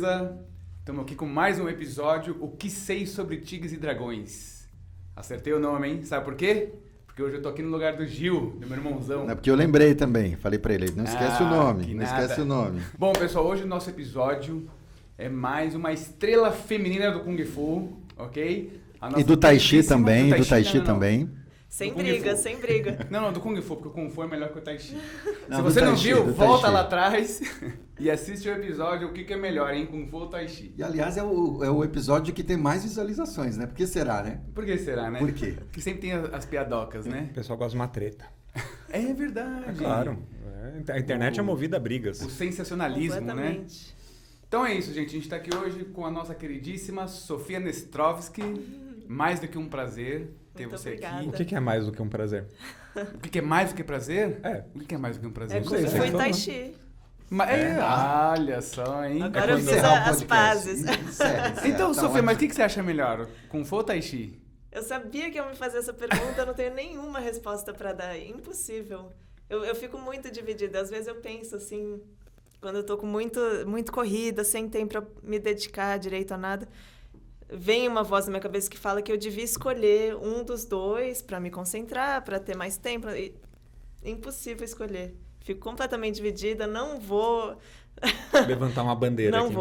beleza? Estamos aqui com mais um episódio, O que sei sobre tigres e dragões. Acertei o nome, hein? Sabe por quê? Porque hoje eu tô aqui no lugar do Gil, do meu irmãozão. É porque eu lembrei também, falei pra ele, não esquece o nome, que não nada. esquece o nome. Bom, pessoal, hoje o nosso episódio é mais uma estrela feminina do Kung Fu, ok? A nossa E do Tai Chi queridíssima- também, do do Tai não, Chi não, não. também. Sem Do Kung briga, Fu. sem briga. Não, do Kung Fu, porque o Kung Fu é melhor que o Tai Chi. Não, Se do você Tai não Chi, viu, do Tai volta Chi. lá atrás e assiste o episódio, o que é melhor, hein? Kung Fu ou Tai Chi. E aliás, é o episódio que tem mais visualizações, né? Por que será, né? Por que será, né? Por quê? Porque sempre tem as piadocas, né? O pessoal gosta de uma treta. É verdade. É claro. A internet é movida a brigas. O sensacionalismo, né? Completamente. Então é isso, gente. A gente está aqui hoje com a nossa queridíssima Sofia Nestrovski. Mais do que um prazer ter Muito você obrigada. aqui. O que é mais do que um prazer? O que é mais do que prazer? É. O que é mais do que um prazer? É Não Kung sei. Fu você e que Tai falou. Chi. Olha só, hein? Agora eu quando- fiz Encerrar o as podcast. pazes. Encerra, Então, tá Sofia, ótimo. mas o que você acha melhor? Kung Fu ou Tai Chi? Eu sabia que iam me fazer essa pergunta, eu não tenho nenhuma resposta pra dar. É impossível. Eu fico muito dividida. Às vezes eu penso assim, quando eu tô com muito corrida, sem tempo pra me dedicar direito a nada, vem uma voz na minha cabeça que fala que eu devia escolher um dos dois pra me concentrar, pra ter mais tempo. E impossível escolher. Fico completamente dividida, não vou... Levantar uma bandeira Não aqui.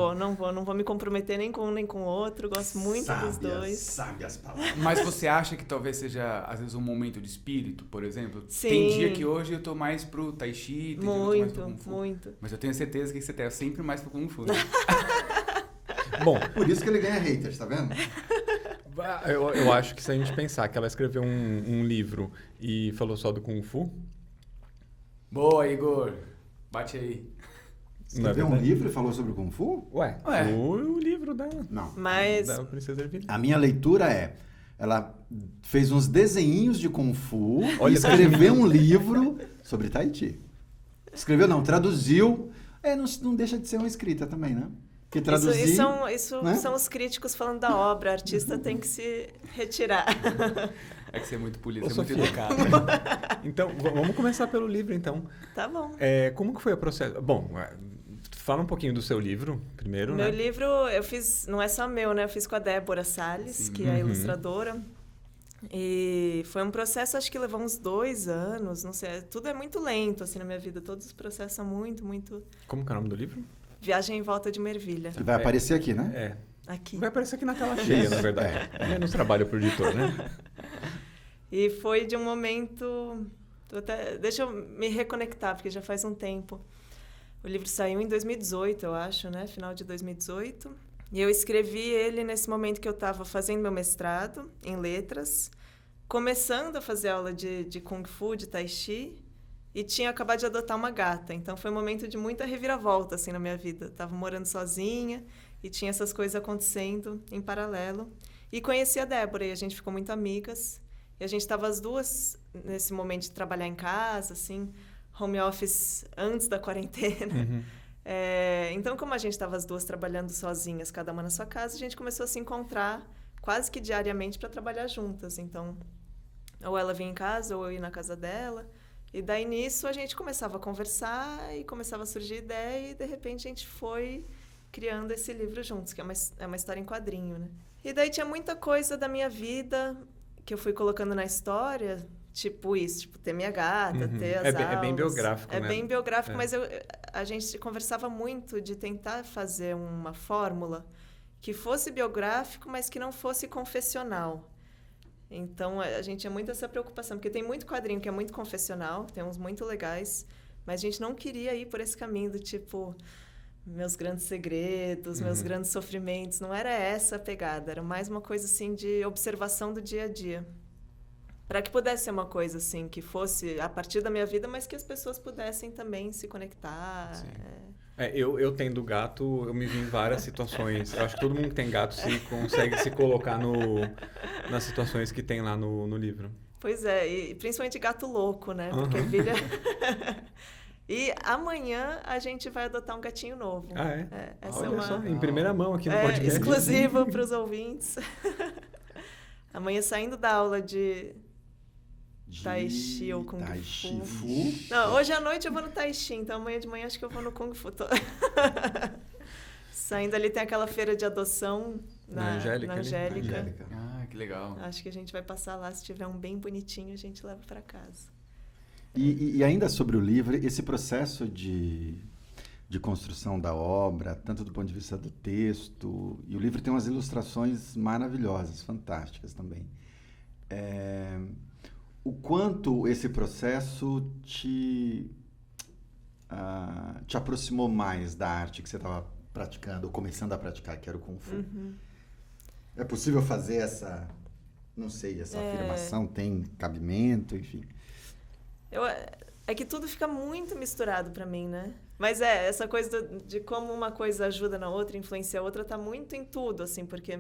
vou me comprometer nem com um nem com o outro. Gosto muito dos dois. Sabe as palavras. Mas você acha que talvez seja, às vezes, um momento de espírito, por exemplo? Sim. Tem dia que hoje eu tô mais pro Tai Chi, tem dia que eu tô mais pro Kung Fu. Muito. Mas eu tenho certeza que você tá sempre mais pro Kung Fu. Né? Bom, Por isso que ele ganha haters, tá vendo? eu acho que se a gente pensar que ela escreveu um livro e falou só do Kung Fu, Boa, Igor. Bate aí. não é Escreveu um verdade? livro e falou sobre o Kung Fu? Ué, Ué. o livro Não. Mas da Princesa Ervilha. A minha leitura é, ela fez uns desenhinhos de Kung Fu Olha, e escreveu um livro sobre Tai Chi. Escreveu não, traduziu. Não deixa de ser uma escrita também, né? Porque traduzir... isso né? são os críticos falando da obra. O artista tem que se retirar. É que você é muito polícia, Ô, é muito Sofia. educado. Então, vamos começar pelo livro, então. Tá bom. Como que foi o processo? Bom, fala um pouquinho do seu livro, primeiro, Meu né? livro, eu fiz, não é só meu, né? Eu fiz com a Débora Salles, Sim. que é a Uhum. ilustradora. E foi um processo, acho que levou uns 2 anos, não sei. Tudo é muito lento, assim, na minha vida. Todos os processos são muito... Como que é o nome do livro? Viagem em volta de uma ervilha. Que vai aparecer aqui, né? É. Aqui. Vai aparecer aqui na tela cheia, na verdade. Menos trabalho pro editor, né? E foi de um momento... deixa eu me reconectar, porque já faz um tempo. O livro saiu em 2018, eu acho, né? Final de 2018. E eu escrevi ele nesse momento que eu estava fazendo meu mestrado em letras, começando a fazer aula de Kung Fu, de Tai Chi, e tinha acabado de adotar uma gata. Então foi um momento de muita reviravolta assim, na minha vida. Estava morando sozinha e tinha essas coisas acontecendo em paralelo. E conheci a Débora e a gente ficou muito amigas. E a gente estava as duas nesse momento de trabalhar em casa, assim, home office antes da quarentena. Uhum. Então, como a gente estava as duas trabalhando sozinhas, cada uma na sua casa, a gente começou a se encontrar quase que diariamente para trabalhar juntas. Então, ou ela vinha em casa, ou eu ia na casa dela. E daí, nisso, a gente começava a conversar e começava a surgir ideia e, de repente, a gente foi criando esse livro juntos, que é uma história em quadrinho, né? E daí tinha muita coisa da minha vida que eu fui colocando na história, tipo isso, tipo ter minha gata, Uhum. ter as É bem aulas. biográfico, É né? bem biográfico, É. mas a gente conversava muito de tentar fazer uma fórmula que fosse biográfico, mas que não fosse confessional. Então, a gente tinha muito essa preocupação, porque tem muito quadrinho que é muito confessional, tem uns muito legais, mas a gente não queria ir por esse caminho do tipo... meus grandes segredos, meus grandes sofrimentos. Não era essa a pegada. Era mais uma coisa, assim, de observação do dia a dia. Para que pudesse ser uma coisa, assim, que fosse a partir da minha vida, mas que as pessoas pudessem também se conectar. Sim. Eu tendo gato, eu me vi em várias situações. Eu acho que todo mundo que tem gato consegue se colocar nas situações que tem lá no livro. Pois é, e principalmente gato louco, né? Porque filha... E amanhã a gente vai adotar um gatinho novo. Ah, é? Essa Olha é uma... só, em primeira mão aqui no podcast. Exclusivo para os ouvintes. Amanhã, saindo da aula de Tai Chi ou Kung Tai Fu. Chi Fu. Não, hoje à noite eu vou no Tai Chi, então amanhã de manhã acho que eu vou no Kung Fu. Saindo ali tem aquela feira de adoção Na Angélica ali? Angélica. Ah, que legal. Acho que a gente vai passar lá, se tiver um bem bonitinho, a gente leva para casa. E ainda sobre o livro, esse processo de construção da obra, tanto do ponto de vista do texto, e o livro tem umas ilustrações maravilhosas, fantásticas também. O quanto esse processo te aproximou mais da arte que você estava praticando, ou começando a praticar, que era o Kung Fu? Uhum. É possível fazer essa, não sei, essa afirmação? Tem cabimento, enfim? É que tudo fica muito misturado para mim, né? Mas essa coisa de como uma coisa ajuda na outra, influencia a outra, tá muito em tudo, assim, porque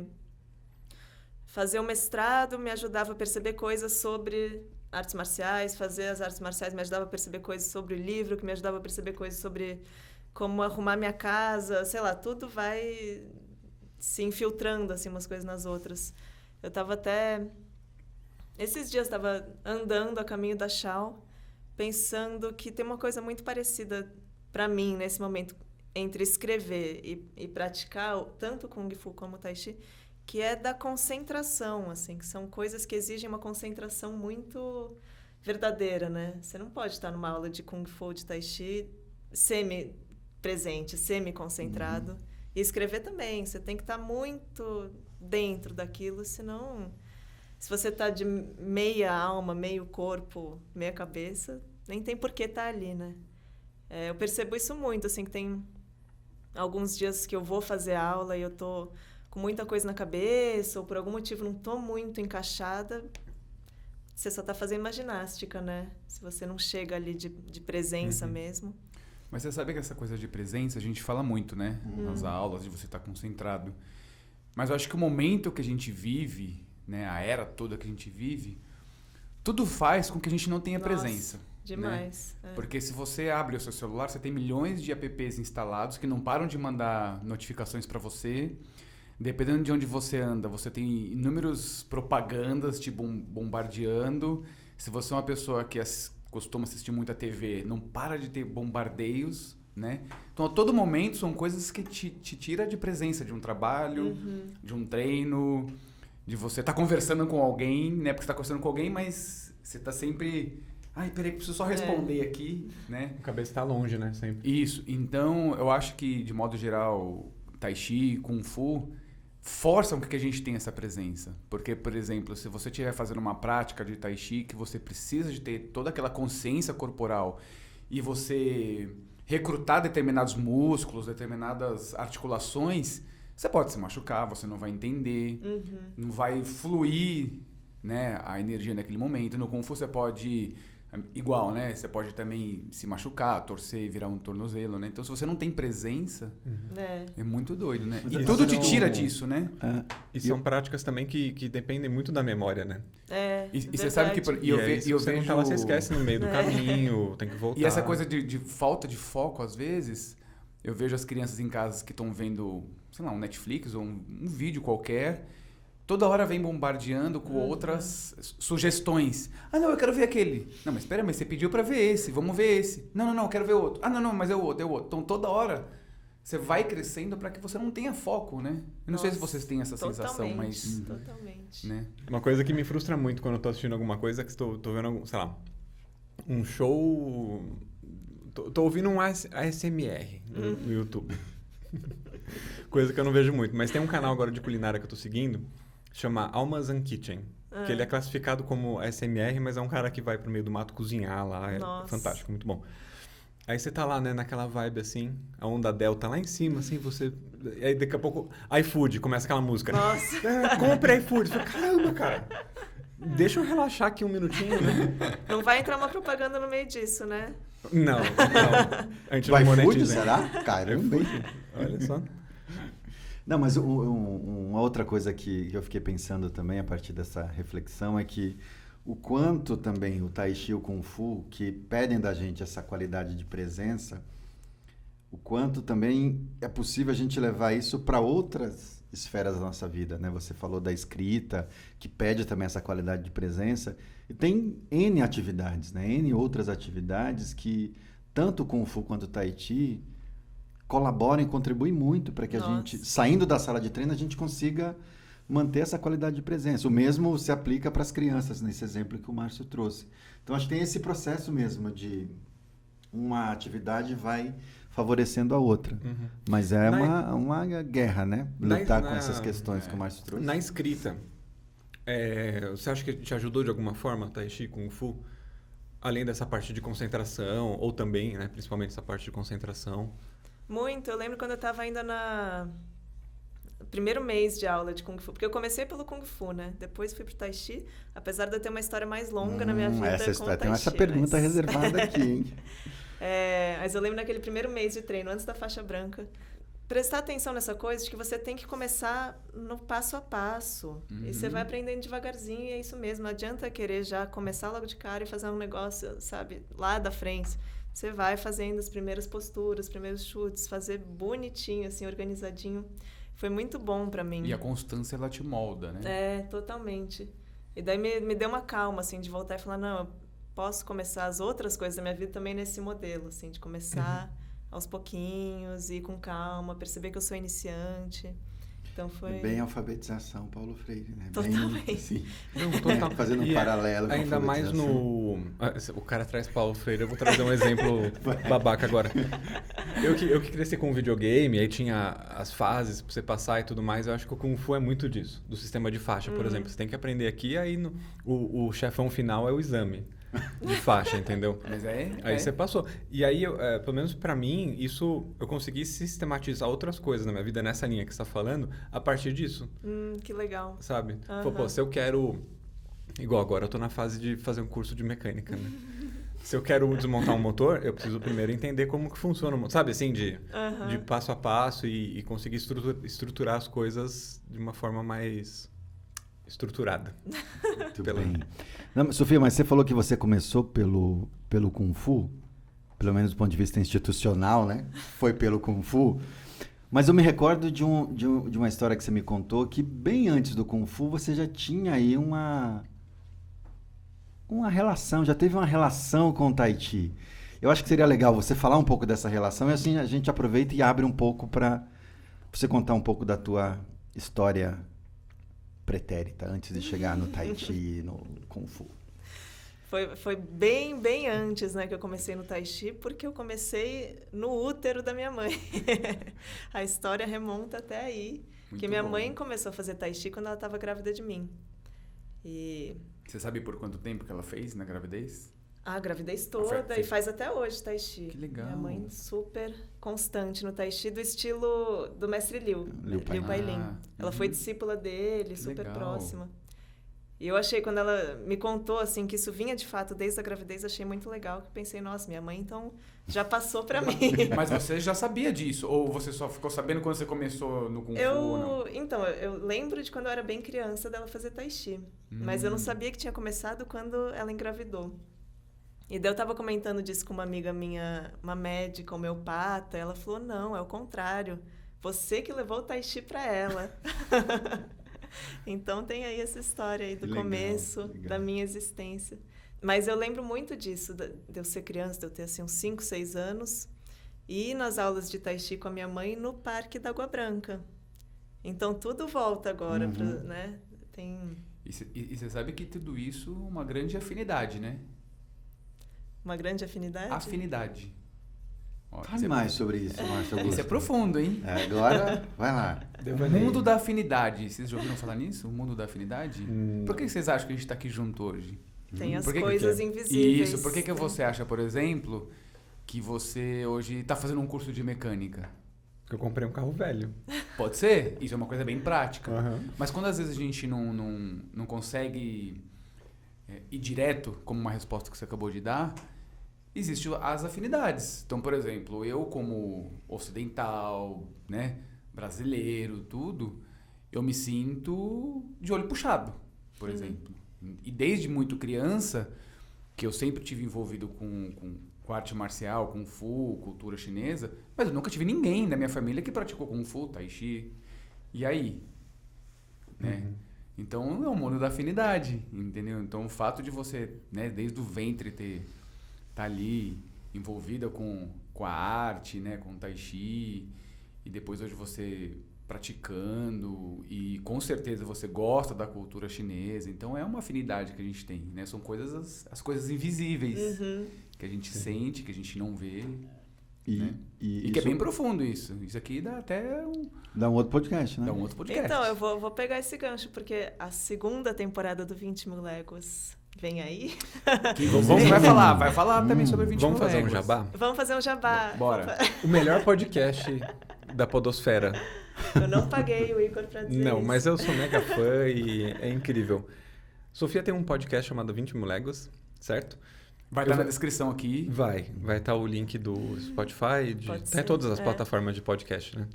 fazer o mestrado me ajudava a perceber coisas sobre artes marciais, fazer as artes marciais me ajudava a perceber coisas sobre o livro, que me ajudava a perceber coisas sobre como arrumar minha casa, sei lá, tudo vai se infiltrando, assim, umas coisas nas outras. Eu tava até... Esses dias eu estava andando a caminho da Chao, pensando que tem uma coisa muito parecida para mim nesse momento entre escrever e praticar tanto Kung Fu como Tai Chi, que é da concentração, assim, que são coisas que exigem uma concentração muito verdadeira, né? Você não pode estar numa aula de Kung Fu, de Tai Chi, semi-presente, semi-concentrado. E escrever também, você tem que estar muito dentro daquilo, senão... Se você está de meia alma, meio corpo, meia cabeça, nem tem por que estar ali, né? Eu percebo isso muito, assim, que tem alguns dias que eu vou fazer aula e eu tô com muita coisa na cabeça, ou por algum motivo não tô muito encaixada, você só tá fazendo uma ginástica, né? Se você não chega ali de presença mesmo. Mas você sabe que essa coisa de presença, a gente fala muito, né? Nas aulas, de você estar concentrado. Mas eu acho que o momento que a gente vive... Né, a era toda que a gente vive, tudo faz com que a gente não tenha presença. Demais. Né? Porque se você abre o seu celular, você tem milhões de apps instalados que não param de mandar notificações para você. Dependendo de onde você anda, você tem inúmeras propagandas te bombardeando. Se você é uma pessoa que costuma assistir muita TV, não para de ter bombardeios. Né? Então, a todo momento, são coisas que te tiram de presença de um trabalho, de um treino... De você estar conversando com alguém, né? Porque você está conversando com alguém, mas você está sempre... Ai, peraí, preciso só responder aqui, né? A cabeça está longe, né? Sempre. Isso. Então, eu acho que, de modo geral, Tai Chi, Kung Fu, forçam que a gente tenha essa presença. Porque, por exemplo, se você estiver fazendo uma prática de Tai Chi, que você precisa de ter toda aquela consciência corporal e você recrutar determinados músculos, determinadas articulações... Você pode se machucar, você não vai entender, não vai fluir, né, a energia naquele momento. No Kung Fu você pode, igual, né? Você pode também se machucar, torcer, virar um tornozelo, né? Então, se você não tem presença, é muito doido, né? E tudo te tira disso, né? E são práticas também que dependem muito da memória, né? E você sabe que... Se você não tá lá, você esquece no meio do caminho, tem que voltar. E essa coisa de falta de foco, às vezes, eu vejo as crianças em casa que estão vendo... sei lá, um Netflix ou um vídeo qualquer, toda hora vem bombardeando com outras sugestões. Ah, não, eu quero ver aquele. Não, mas espera, mas você pediu para ver esse, vamos ver esse. Não, eu quero ver outro. Ah, não, mas é o outro. Então, toda hora, você vai crescendo para que você não tenha foco, né? Eu não sei se vocês têm essa sensação, mas... Totalmente. Né? Uma coisa que me frustra muito quando eu tô assistindo alguma coisa é que estou vendo, sei lá, um show... Tô ouvindo um ASMR no YouTube. Coisa que eu não vejo muito. Mas tem um canal agora de culinária que eu tô seguindo, chama Almas and Kitchen. Que ele é classificado como ASMR, mas é um cara que vai pro meio do mato cozinhar lá. É fantástico, muito bom. Aí você tá lá, né, naquela vibe assim, a onda delta lá em cima, assim, você... Aí daqui a pouco, iFood, começa aquela música. Nossa! Compre iFood. Caramba, cara! Deixa eu relaxar aqui um minutinho, né? Não vai entrar uma propaganda no meio disso, né? Não. A gente Vai não monetiza. iFood, será? Caramba! Olha só. Não, mas uma outra coisa que eu fiquei pensando também a partir dessa reflexão é que o quanto também o Tai Chi e o Kung Fu, que pedem da gente essa qualidade de presença, o quanto também é possível a gente levar isso para outras esferas da nossa vida, né? Você falou da escrita, que pede também essa qualidade de presença, e tem N atividades, né? N outras atividades que tanto o Kung Fu quanto o Tai Chi colaboram e contribuem muito para que a Nossa. gente, saindo da sala de treino, a gente consiga manter essa qualidade de presença. O mesmo se aplica para as crianças, nesse exemplo que o Márcio trouxe. Então, acho que tem esse processo mesmo de uma atividade vai favorecendo a outra. Uhum. Mas é uma guerra, né? Lutar com essas questões que o Márcio trouxe. Na escrita, você acha que te ajudou de alguma forma, Tai Chi, Kung Fu? Além dessa parte de concentração, ou também, né, principalmente essa parte de concentração? Muito. Eu lembro quando eu estava ainda no primeiro mês de aula de Kung Fu. Porque eu comecei pelo Kung Fu, né? Depois fui pro Tai Chi. Apesar de eu ter uma história mais longa na minha vida essa com história, Tai tem essa Chi, pergunta mas... reservada aqui, hein? Mas eu lembro naquele primeiro mês de treino, antes da faixa branca, prestar atenção nessa coisa de que você tem que começar no passo a passo. Uhum. E você vai aprendendo devagarzinho e é isso mesmo. Não adianta querer já começar logo de cara e fazer um negócio, sabe, lá da frente. Você vai fazendo as primeiras posturas, os primeiros chutes, fazer bonitinho, assim, organizadinho. Foi muito bom pra mim. E a constância, ela te molda, né? Totalmente. E daí me deu uma calma, assim, de voltar e falar, não, eu posso começar as outras coisas da minha vida também nesse modelo, assim, de começar aos pouquinhos, ir com calma, perceber que eu sou iniciante. Então foi... Bem alfabetização, Paulo Freire, né? Totalmente. Bem, assim, Não, total. fazendo um paralelo com a ainda mais alfabetização. O cara traz Paulo Freire, eu vou trazer um exemplo babaca agora. Eu que cresci com videogame, aí tinha as fases pra você passar e tudo mais, eu acho que o Kung Fu é muito disso, do sistema de faixa, por exemplo. Você tem que aprender aqui, aí o chefão final é o exame de faixa, entendeu? Mas Aí você passou. E aí, pelo menos pra mim, isso eu consegui sistematizar outras coisas na minha vida, nessa linha que você tá falando, a partir disso. Que legal. Sabe? Aham. Pô, se eu quero... Igual agora, eu tô na fase de fazer um curso de mecânica, né? Se eu quero desmontar um motor, eu preciso primeiro entender como que funciona o motor. Sabe, assim, de passo a passo e conseguir estruturar as coisas de uma forma mais estruturada. Muito bem. Não, Sofia, mas você falou que você começou pelo Kung Fu, pelo menos do ponto de vista institucional, né? Foi pelo Kung Fu. Mas eu me recordo de uma história que você me contou que bem antes do Kung Fu você já tinha aí uma relação, já teve uma relação com o Tai Chi. Eu acho que seria legal você falar um pouco dessa relação e assim a gente aproveita e abre um pouco para você contar um pouco da tua história pretérita, antes de chegar no Tai Chi e no Kung Fu. Foi bem, bem antes, né, que eu comecei no Tai Chi, porque eu comecei no útero da minha mãe. A história remonta até aí, que minha mãe começou a fazer Tai Chi quando ela estava grávida de mim. E... Você sabe por quanto tempo que ela fez na gravidez? A gravidez toda, e faz até hoje Tai Chi. Que legal. Minha mãe super constante no Tai Chi, do estilo do mestre Liu Pai Lin. Ela foi discípula dele, Que super legal. próxima. E eu achei, quando ela me contou, assim, que isso vinha de fato desde a gravidez, achei muito legal. Que pensei, nossa, minha mãe, então, já passou pra mim. Mas você já sabia disso? Ou você só ficou sabendo quando você começou no Kung Fu? Ou não? Então, eu lembro de quando eu era bem criança dela fazer Tai Chi. Mas eu não sabia que tinha começado quando ela engravidou. E daí eu tava comentando disso com uma amiga minha, uma médica, homeopata. Ela falou, não, é o contrário. Você que levou o Tai Chi pra ela. Então tem aí essa história aí do começo da minha existência. Mas eu lembro muito disso, de eu ser criança, de eu ter assim uns 5, 6 anos, e ir nas aulas de Tai Chi com a minha mãe no Parque da Água Branca. Então tudo volta agora, né? E você sabe que tudo isso é uma grande afinidade, né? Uma grande afinidade? Afinidade. Ó, Fale mais sobre isso, Márcio Augusto. Isso é profundo, hein? Agora, vai lá. O mundo da afinidade. Vocês já ouviram falar nisso? O mundo da afinidade? Por que vocês acham que a gente está aqui junto hoje? Tem as coisas invisíveis. Isso. Por que você acha, por exemplo, que você hoje está fazendo um curso de mecânica? Porque eu comprei um carro velho. Pode ser. Isso é uma coisa bem prática. Uhum. Mas quando às vezes a gente não consegue ir direto, como uma resposta que você acabou de dar, existem as afinidades. Então, por exemplo, eu como ocidental, né, brasileiro, tudo, eu me sinto de olho puxado, por exemplo. E desde muito criança, que eu sempre tive envolvido com arte marcial, Kung Fu, cultura chinesa, mas eu nunca tive ninguém da minha família que praticou Kung Fu, Tai Chi. E aí? Né? Então, é o mundo da afinidade, entendeu? Então, o fato de você, né, desde o ventre tá ali envolvida com a arte, né? Com o Tai Chi. E depois hoje você praticando. E com certeza você gosta da cultura chinesa. Então é uma afinidade que a gente tem, né? São coisas, as coisas invisíveis que a gente sente, que a gente não vê. Né? E que é bem profundo isso. Isso aqui dá até Dá um outro podcast, né? dá um outro podcast. Então, eu vou pegar esse gancho, porque a segunda temporada do 20 Mil Léguas vem aí. Que você vai falar também sobre 20 Vamos mil fazer um léguas. jabá? Vamos fazer um jabá. Bora. O melhor podcast da podosfera. Eu não paguei o Igor pra dizer Não, isso. mas eu sou mega fã e é incrível. Sofia tem um podcast chamado 20 Mil Léguas, certo? Vai estar na descrição aqui. Vai estar o link do Spotify, Pode tá em ser, todas as é. plataformas de podcast, né?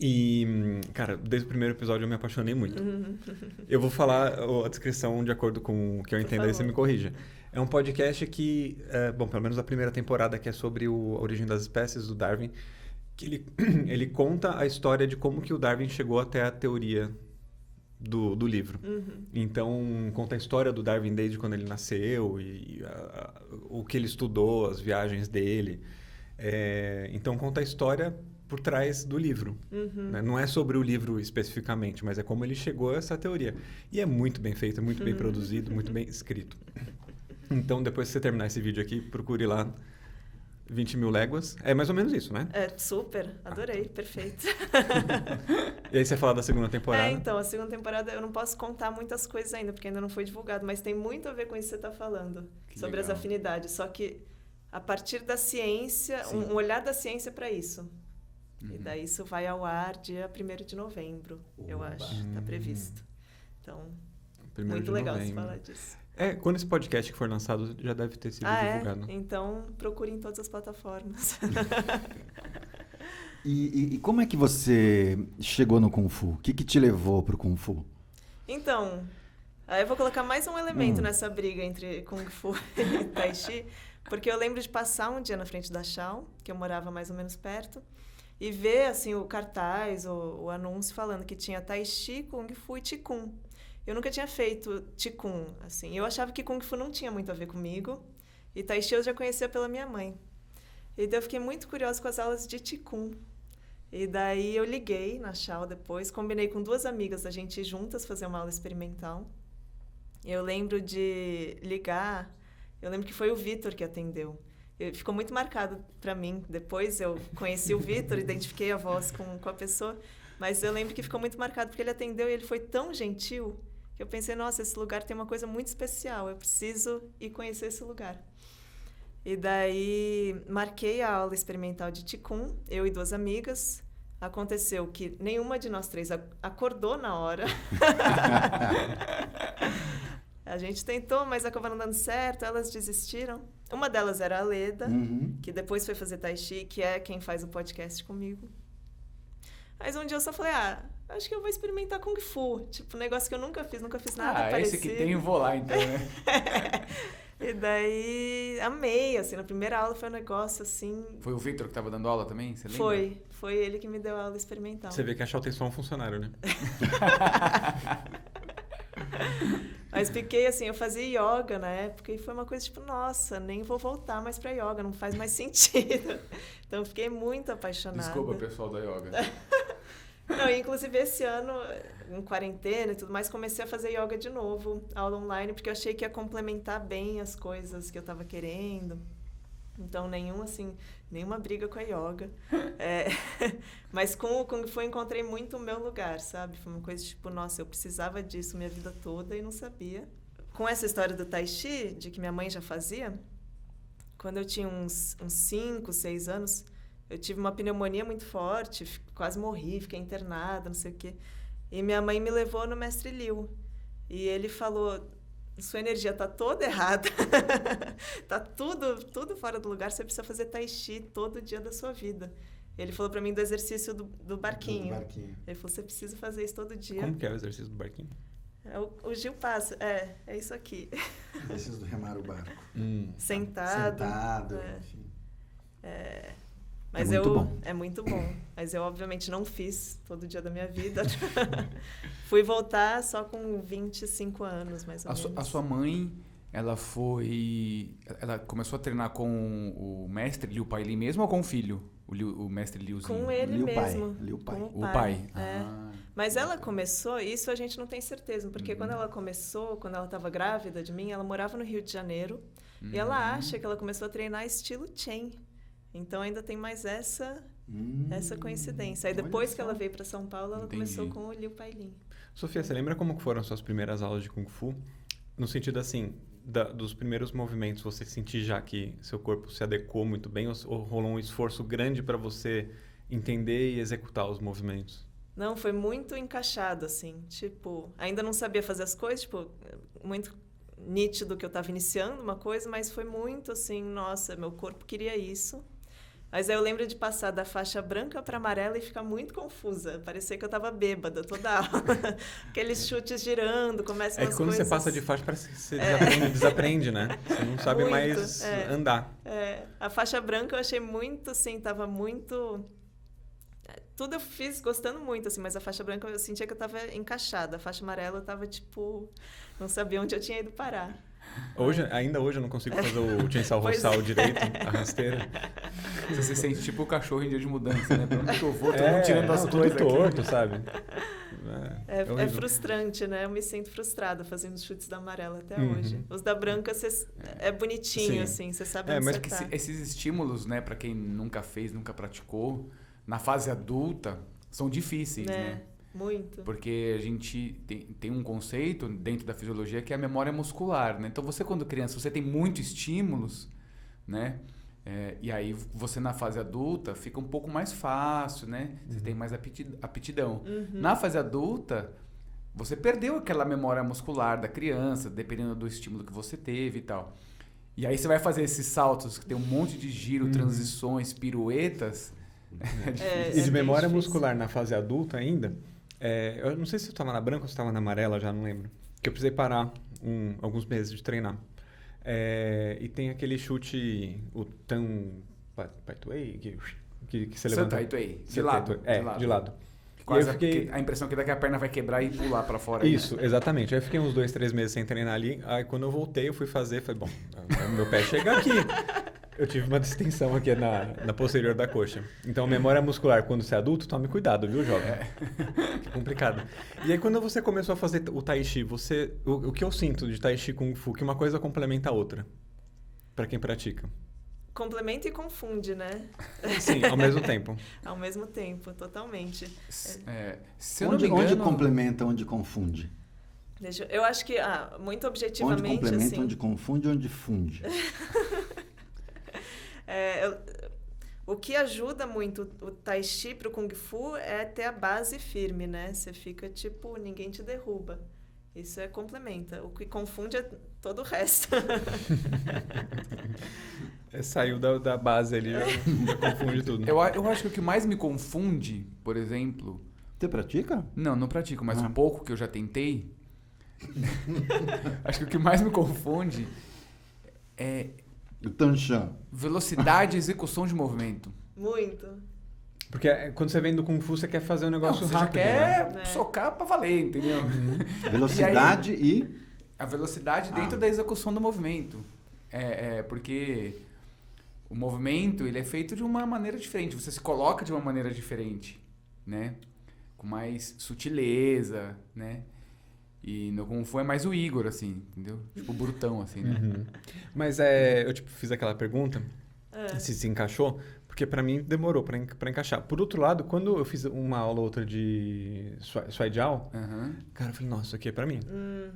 E, cara, desde o primeiro episódio eu me apaixonei muito. Eu vou falar a descrição de acordo com o que eu entendo, aí você me corrija. É um podcast que, bom, pelo menos a primeira temporada, que é sobre a origem das espécies do Darwin, que ele conta a história de como que o Darwin chegou até a teoria do livro. Então, conta a história do Darwin desde quando ele nasceu e o que ele estudou, as viagens dele. Então, conta a história por trás do livro. Né? Não é sobre o livro especificamente, mas é como ele chegou a essa teoria. E é muito bem feito, muito bem produzido, muito bem escrito. Então, depois que você terminar esse vídeo aqui, procure lá 20 Mil Léguas. É mais ou menos isso, né? É, super. Adorei. Perfeito. E aí você fala da segunda temporada. Então, a segunda temporada eu não posso contar muitas coisas ainda, porque ainda não foi divulgado, mas tem muito a ver com isso que você está falando, Que sobre legal. as afinidades. Só que a partir da ciência, Sim. um olhar da ciência para isso. E daí isso vai ao ar dia 1º de novembro, eu acho. Está previsto. Então, 1º muito de legal você novembro. falar disso. Quando esse podcast for lançado, já deve ter sido divulgado. Então, procure em todas as plataformas. E como é que você chegou no Kung Fu? O que te levou pro Kung Fu? Então, aí eu vou colocar mais um elemento nessa briga entre Kung Fu e Tai Chi, porque eu lembro de passar um dia na frente da Shao, que eu morava mais ou menos perto, e ver assim o cartaz, o anúncio falando que tinha Tai Chi, Kung Fu e Qigong. Eu nunca tinha feito Qigong, assim. Eu achava que Kung Fu não tinha muito a ver comigo, e Tai Chi eu já conhecia pela minha mãe. E daí eu fiquei muito curiosa com as aulas de Qigong. E daí eu liguei na Shao depois, combinei com 2 amigas da gente ir juntas fazer uma aula experimental. Eu lembro de ligar, eu lembro que foi o Vitor que atendeu. Ficou muito marcado para mim. Depois eu conheci o Vitor, identifiquei a voz com a pessoa, mas eu lembro que ficou muito marcado porque ele atendeu e ele foi tão gentil que eu pensei, nossa, esse lugar tem uma coisa muito especial, eu preciso ir conhecer esse lugar. E daí marquei a aula experimental de Qigong, eu e 2 amigas. Aconteceu que nenhuma de nós 3 acordou na hora. A gente tentou, mas acabou não dando certo, elas desistiram. Uma delas era a Leda, que depois foi fazer Tai Chi, que é quem faz o podcast comigo. Mas um dia eu só falei, acho que eu vou experimentar Kung Fu. Tipo, um negócio que eu nunca fiz nada parecido. Esse que tem, eu vou lá então, né? E daí, amei, assim, na primeira aula foi um negócio, assim... Foi o Victor que estava dando aula também, você lembra? Foi ele que me deu a aula experimental. Você vê que a Shao tem só um funcionário, né? Mas fiquei assim, eu fazia yoga na época e foi uma coisa tipo, nossa, nem vou voltar mais pra yoga, não faz mais sentido. Então, fiquei muito apaixonada. Desculpa, pessoal da yoga. Não, inclusive esse ano, em quarentena e tudo mais, comecei a fazer yoga de novo, aula online, porque eu achei que ia complementar bem as coisas que eu estava querendo. Então, nenhuma briga com a yoga. Mas com o Kung Fu eu encontrei muito o meu lugar, sabe? Foi uma coisa tipo, nossa, eu precisava disso minha vida toda e não sabia. Com essa história do Tai Chi, de que minha mãe já fazia, quando eu tinha uns 5, 6 anos... Eu tive uma pneumonia muito forte, quase morri, fiquei internada, não sei o quê. E minha mãe me levou no Mestre Liu. E ele falou, sua energia tá toda errada. Tá tudo fora do lugar, você precisa fazer Tai Chi todo dia da sua vida. Ele falou pra mim do exercício do barquinho. Ele falou, você precisa fazer isso todo dia. Como que é o exercício do barquinho? O Gil passa, é isso aqui. Exercício do remar o barco. Sentado. Enfim. Mas muito bom. É muito bom. Mas eu, obviamente, não fiz todo dia da minha vida. Fui voltar só com 25 anos, mais ou menos. A sua mãe ela começou a treinar com o mestre Liu Pai Lin mesmo ou com o filho? O mestre Liuzinho? Com ele Liu Pai, mesmo. Liu Pai. Com O pai. É. Ah. Mas ela começou, isso a gente não tem certeza, porque quando ela estava grávida de mim, ela morava no Rio de Janeiro, e ela acha que ela começou a treinar estilo Chen. Então ainda tem mais essa coincidência. Aí depois que ela veio para São Paulo, ela começou com o Liu Pai Lin. Sofia, você lembra como foram suas primeiras aulas de Kung Fu? No sentido assim, dos primeiros movimentos, você sentir já que seu corpo se adequou muito bem ou rolou um esforço grande para você entender e executar os movimentos? Não, foi muito encaixado, assim. Tipo, ainda não sabia fazer as coisas, tipo, muito nítido que eu estava iniciando uma coisa, mas foi muito assim, nossa, meu corpo queria isso. Mas aí eu lembro de passar da faixa branca para amarela e ficar muito confusa. Parecia que eu estava bêbada toda a aula. Aqueles chutes girando, começam as coisas... É que quando você passa de faixa, parece que você desaprende, né? Você não sabe muito, mais andar. A faixa branca eu achei muito, assim, tava muito... Tudo eu fiz gostando muito, assim, mas a faixa branca eu sentia que eu estava encaixada. A faixa amarela eu estava, tipo... Não sabia onde eu tinha ido parar. Ainda hoje eu não consigo fazer o Chainsaw Roçal direito, a rasteira. Você se sente tipo o cachorro em dia de mudança, né? Pra onde que eu vou? Tô tirando as coisas tudo torto, aqui. sabe? É frustrante, né? Eu me sinto frustrada fazendo os chutes da amarela até hoje. Os da branca é bonitinho, Sim. assim, você sabe onde Mas você tá. esses estímulos, né, pra quem nunca fez, nunca praticou, na fase adulta, são difíceis, né? Muito. Porque a gente tem um conceito dentro da fisiologia que é a memória muscular, né? Então, você quando criança, você tem muitos estímulos, né? E aí, você na fase adulta fica um pouco mais fácil, né? Você tem mais aptidão. Na fase adulta, você perdeu aquela memória muscular da criança, dependendo do estímulo que você teve e tal. E aí, você vai fazer esses saltos que tem um monte de giro, transições, piruetas... E de memória muscular na fase adulta ainda, eu não sei se eu estava na branca ou se estava na amarela, já não lembro. Que eu precisei parar alguns meses de treinar. E tem aquele chute, o Tan Paituei, que você levanta... Paituei, de lado. De lado. Quase a impressão que daqui a perna vai quebrar e pular para fora. Isso, né? Exatamente. Aí eu fiquei uns 2, 3 meses sem treinar ali. Aí quando eu voltei, eu fui fazer, falei, bom, meu pé chega aqui. Eu tive uma distensão aqui na posterior da coxa. Então, memória muscular, quando você é adulto, tome cuidado, viu, jovem? Que complicado. E aí, quando você começou a fazer o Tai Chi, o que eu sinto de Tai Chi Kung Fu, que uma coisa complementa a outra, para quem pratica? Complementa e confunde, né? Sim, ao mesmo tempo. Ao mesmo tempo, totalmente. Se eu não me engano... Onde complementa, onde confunde? Eu acho que, muito objetivamente... Onde complementa, assim, onde confunde, onde funde? O que ajuda muito o Tai Chi pro Kung Fu é ter a base firme, né? Você fica tipo, ninguém te derruba. Isso complementa. O que confunde é todo o resto. Saiu da base ali, já confunde tudo. Eu acho que o que mais me confunde, por exemplo... Você pratica? Não pratico, mas um pouco que eu já tentei. Acho que o que mais me confunde é... O Tanshan. Velocidade e execução de movimento. Muito. Porque quando você vem do Kung Fu, você quer fazer um negócio Você rápido, já quer né? socar pra valer, entendeu? Velocidade e... A velocidade dentro da execução do movimento. Porque o movimento ele é feito de uma maneira diferente. Você se coloca de uma maneira diferente, né? Com mais sutileza, né? E no Kung Fu é mais o Igor, assim, entendeu? Tipo, brutão, assim, né? Mas eu fiz aquela pergunta, se encaixou, porque pra mim demorou pra encaixar. Por outro lado, quando eu fiz uma aula ou outra de Swai Jiao, cara, eu falei, nossa, isso aqui é pra mim.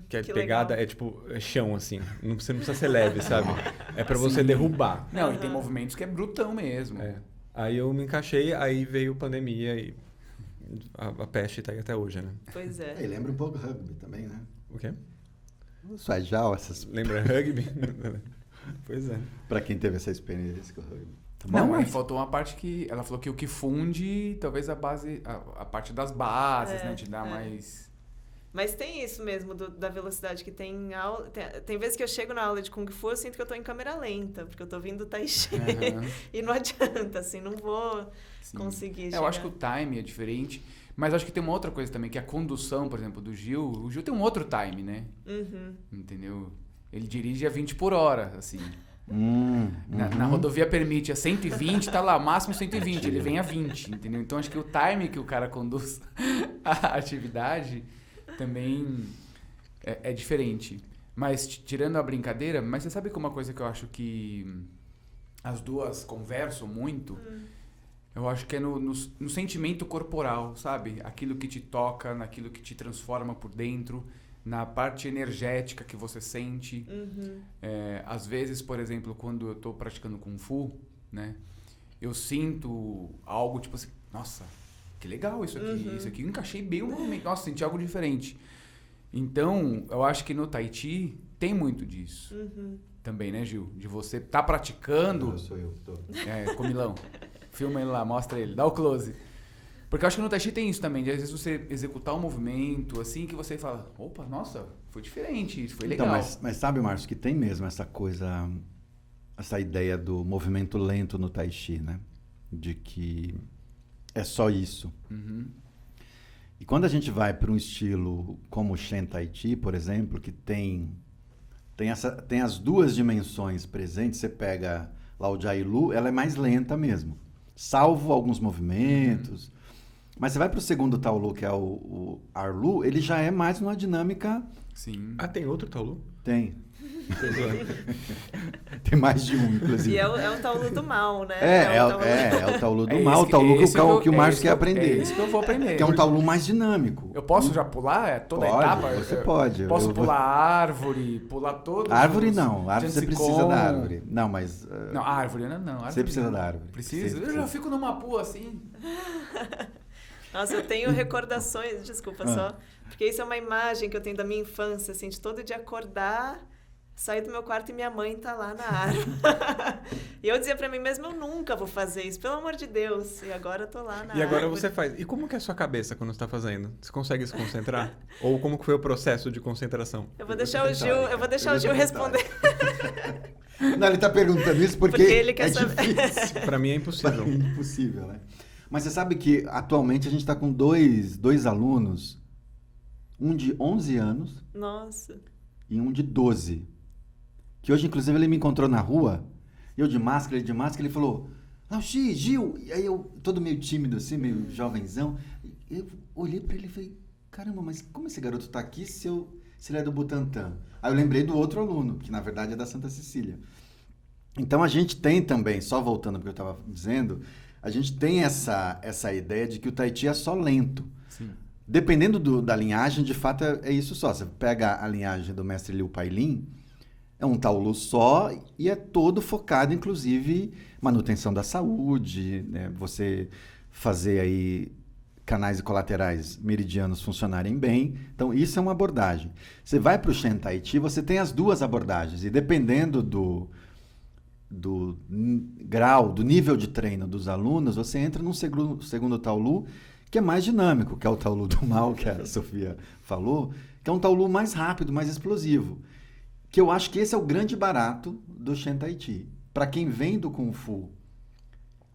Que a pegada legal. é chão, assim. Você não precisa ser leve, sabe? É pra você derrubar. Não, e tem movimentos que é brutão mesmo. Aí eu me encaixei, aí veio pandemia e a peste tá aí até hoje, né? Pois é. E lembra um pouco rugby também, né? O quê? Swai Jiao, essas... Lembra rugby? Pois é. Pra quem teve essa experiência com o rugby. Não, aí faltou uma parte que... Ela falou que o que funde, talvez a base... A parte das bases, né? Te dá mais... Mas tem isso mesmo, da velocidade, que tem aula... Tem vezes que eu chego na aula de Kung Fu, eu sinto que eu tô em câmera lenta, porque eu tô vindo Tai Chi. E não adianta, assim, não vou conseguir chegar. Eu acho que o time é diferente, mas acho que tem uma outra coisa também, que a condução, por exemplo, do Gil... O Gil tem um outro time, né? Entendeu? Ele dirige a 20 por hora, assim. Na rodovia permite a 120, tá lá, máximo 120, ele vem a 20, entendeu? Então acho que o time que o cara conduz a atividade também é diferente. Mas tirando a brincadeira, mas você sabe que uma coisa que eu acho que as duas conversam muito, eu acho que é no sentimento corporal, sabe? Aquilo que te toca, naquilo que te transforma por dentro, na parte energética que você sente. Às vezes, por exemplo, quando eu tô praticando Kung Fu, né? Eu sinto algo tipo assim, nossa, que legal isso aqui. Isso aqui eu encaixei bem o movimento. Nossa, senti algo diferente. Então, eu acho que no Tai Chi tem muito disso. Também, né, Gil? De você tá praticando... Não, sou eu. Tô. Comilão. Filma ele lá, mostra ele, dá o close. Porque eu acho que no Tai Chi tem isso também, de às vezes você executar um movimento, assim, que você fala, opa, nossa, foi diferente, foi legal. Então, mas sabe, Márcio, que tem mesmo essa coisa, essa ideia do movimento lento no Tai Chi, né? De que é só isso. E quando a gente vai para um estilo como o Shen Tai Chi, por exemplo, que tem as duas dimensões presentes, você pega lá o Jai Lu, ela é mais lenta mesmo, salvo alguns movimentos. Mas você vai para o segundo Taolu, que é o Arlu, ele já é mais numa dinâmica... Sim. Ah, tem outro Taolu? Tem. Tem mais de um, inclusive. E é o Taolu do mal, né? É o Taolu do mal, o Taolu que o Márcio quer aprender. É isso que eu vou aprender. Que é um Taolu mais dinâmico. Eu posso já pular toda a etapa? Você pode. Posso pular árvore, pular todos Árvore não, árvore você precisa da árvore. Não, mas... Não, árvore não. Árvore você precisa não. da árvore. Precisa? Eu já fico numa pua assim... Nossa, eu tenho recordações, desculpa só, porque isso é uma imagem que eu tenho da minha infância, assim, de todo dia acordar, sair do meu quarto e minha mãe tá lá na árvore. E eu dizia pra mim mesma, eu nunca vou fazer isso, pelo amor de Deus. E agora eu tô lá na árvore. E agora você faz. E como que é a sua cabeça quando você tá fazendo? Você consegue se concentrar? Ou como que foi o processo de concentração? Eu vou deixar o Gil responder. Não, ele tá perguntando isso porque ele quer saber. difícil. Pra mim é impossível. Impossível, né? Mas você sabe que atualmente a gente está com dois alunos, um de 11 anos Nossa. e um de 12. Que hoje, inclusive, ele me encontrou na rua, eu de máscara, ele falou, Lauxi, Gil, e aí eu, todo meio tímido assim, meio jovenzão, eu olhei para ele e falei, caramba, mas como esse garoto tá aqui se ele é do Butantã? Aí eu lembrei do outro aluno, que na verdade é da Santa Cecília. Então a gente tem também, só voltando ao que eu estava dizendo, a gente tem essa ideia de que o Tai Chi é só lento. Sim. Dependendo da linhagem, de fato é isso só. Você pega a linhagem do mestre Liu Pailin, é um Taolu só e é todo focado, inclusive, manutenção da saúde, né? Você fazer aí canais e colaterais meridianos funcionarem bem. Então, isso é uma abordagem. Você vai para o Shen Tai Chi, você tem as duas abordagens. E dependendo do grau, do nível de treino dos alunos, você entra num segundo Taolu, que é mais dinâmico, que é o Taolu do mal, que a Sofia falou, que é um Taolu mais rápido, mais explosivo. Que eu acho que esse é o grande barato do Shen Tai Chi. Para quem vem do Kung Fu,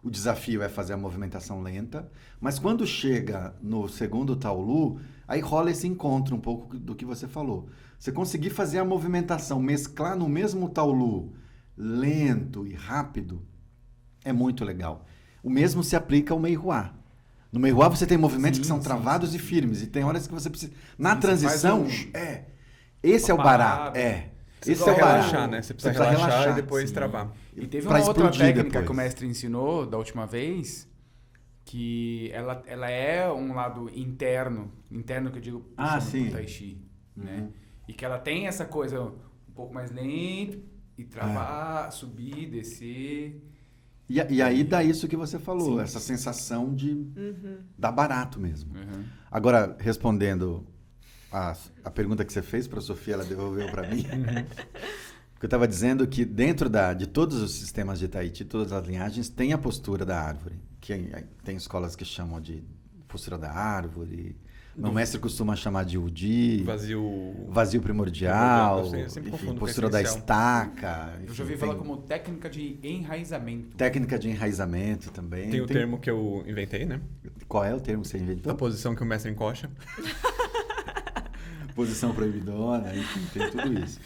o desafio é fazer a movimentação lenta, mas quando chega no segundo Taolu, aí rola esse encontro um pouco do que você falou. Você conseguir fazer a movimentação, mesclar no mesmo Taolu, lento e rápido, é muito legal. O mesmo se aplica ao Meihua. No Meihua você tem movimentos que são travados e firmes, e tem horas que você precisa... Na transição, esse é o barato. Esse é o relaxar, barato. né? Você precisa relaxar e depois travar. E teve Pra uma outra explodir técnica depois. que o mestre ensinou da última vez, que ela é um lado interno que eu digo sim. pro Tai Chi, né? E que ela tem essa coisa um pouco mais lento, e travar, subir, descer. E aí dá isso que você falou, Sim. essa sensação de dar barato mesmo. Uhum. Agora, respondendo a pergunta que você fez para a Sofia, ela devolveu para mim. Porque eu estava dizendo que dentro de todos os sistemas de Tai Chi, todas as linhagens, tem a postura da árvore. Que tem escolas que chamam de postura da árvore. Meu mestre costuma chamar de Udi. Vazio primordial. Enfim, postura da estaca. Eu já ouvi falar como técnica de enraizamento. Técnica de enraizamento também. Tem o termo que eu inventei, né? Qual é o termo que você inventou? A posição que o mestre encoxa. Posição proibidona, enfim, tem tudo isso.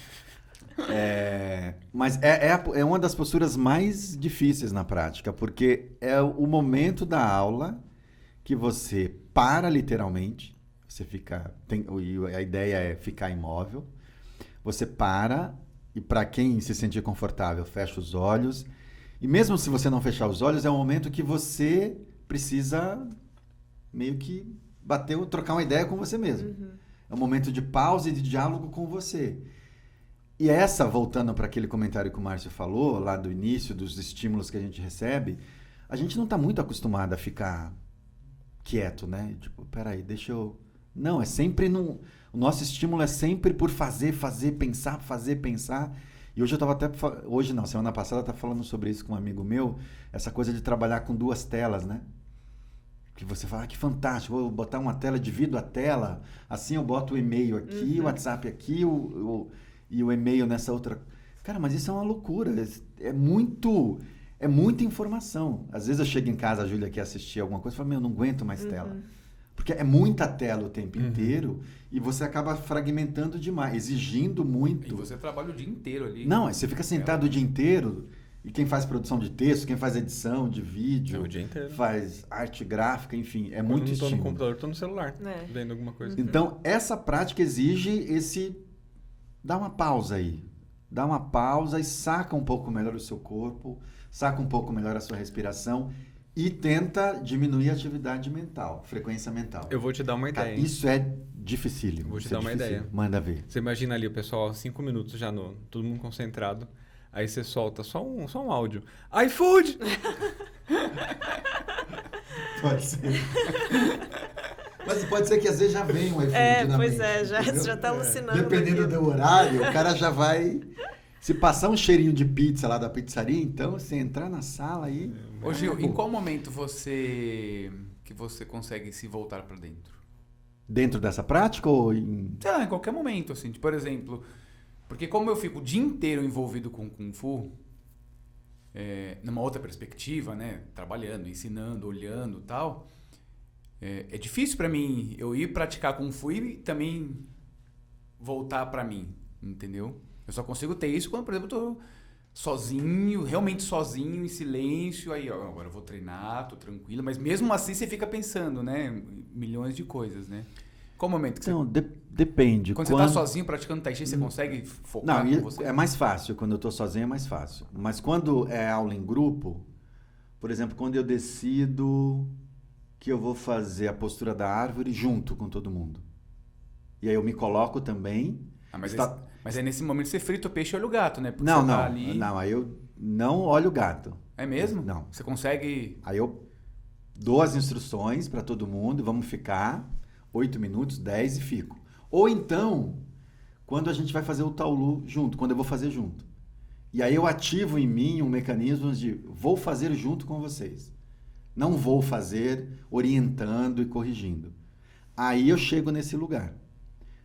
Mas é uma das posturas mais difíceis na prática, porque é o momento da aula que você para literalmente, você fica, a ideia é ficar imóvel, você para e para quem se sentir confortável, fecha os olhos. E mesmo se você não fechar os olhos, é um momento que você precisa meio que trocar uma ideia com você mesmo. Uhum. É um momento de pausa e de diálogo com você. E voltando para aquele comentário que o Márcio falou, lá do início, dos estímulos que a gente recebe, a gente não está muito acostumado a ficar quieto, né? Tipo, peraí, deixa eu... Não, é sempre o nosso estímulo é sempre por fazer, pensar. E hoje eu estava semana passada eu estava falando sobre isso com um amigo meu, essa coisa de trabalhar com 2 telas, né? Que você fala, que fantástico, vou botar uma tela, divido a tela, assim eu boto o e-mail aqui, o WhatsApp aqui, e o e-mail nessa outra... Cara, mas isso é uma loucura, é muita informação. Às vezes eu chego em casa, a Júlia quer assistir alguma coisa, eu falo, eu não aguento mais tela. Porque é muita tela o tempo inteiro e você acaba fragmentando demais, exigindo muito. E você trabalha o dia inteiro ali. Não, você fica sentado o dia inteiro e quem faz produção de texto, quem faz edição de vídeo, o dia inteiro. Faz arte gráfica, enfim, é Quando muito não estou estímulo. no computador, estou no celular, vendo alguma coisa. Então, essa prática exige dá uma pausa aí. Dá uma pausa e saca um pouco melhor o seu corpo, saca um pouco melhor a sua respiração e tenta diminuir a atividade mental, frequência mental. Eu vou te dar uma ideia. Isso é dificílimo. Vou te dar uma ideia. Manda ver. Você imagina ali o pessoal 5 minutos já todo mundo concentrado. Aí você solta só um áudio. iFood! Pode ser. Mas pode ser que às vezes já vem um iFood na Pois mente, já tá alucinando. Dependendo do horário, o cara já vai... Se passar um cheirinho de pizza lá da pizzaria, então, se entrar na sala aí... Ô Gil, em qual momento você consegue se voltar para dentro? Dentro dessa prática ou em... Sei lá, em qualquer momento, assim. Por exemplo, porque como eu fico o dia inteiro envolvido com Kung Fu, numa outra perspectiva, né? Trabalhando, ensinando, olhando e tal, é difícil para mim eu ir praticar Kung Fu e também voltar para mim, entendeu? Eu só consigo ter isso quando, por exemplo, eu tô sozinho, realmente sozinho, em silêncio, aí, ó, agora eu vou treinar, tô tranquilo, mas mesmo assim você fica pensando, né? Milhões de coisas, né? Qual o momento que Não, depende. Quando você tá sozinho praticando Tai Chi, você consegue focar Não, com você? é mais fácil. Quando eu tô sozinho é mais fácil. Mas quando é aula em grupo, por exemplo, quando eu decido que eu vou fazer a postura da árvore junto com todo mundo. E aí eu me coloco também... Mas aí nesse momento você frita o peixe e olha o gato, né? Porque Não, você não. tá ali... Não, aí eu não olho o gato. É mesmo? Não. Você consegue... Aí eu dou as instruções para todo mundo, vamos ficar 8 minutos, 10 e fico. Ou então, quando a gente vai fazer o Taolu junto, quando eu vou fazer junto. E aí eu ativo em mim um mecanismo de vou fazer junto com vocês. Não vou fazer orientando e corrigindo. Aí eu chego nesse lugar.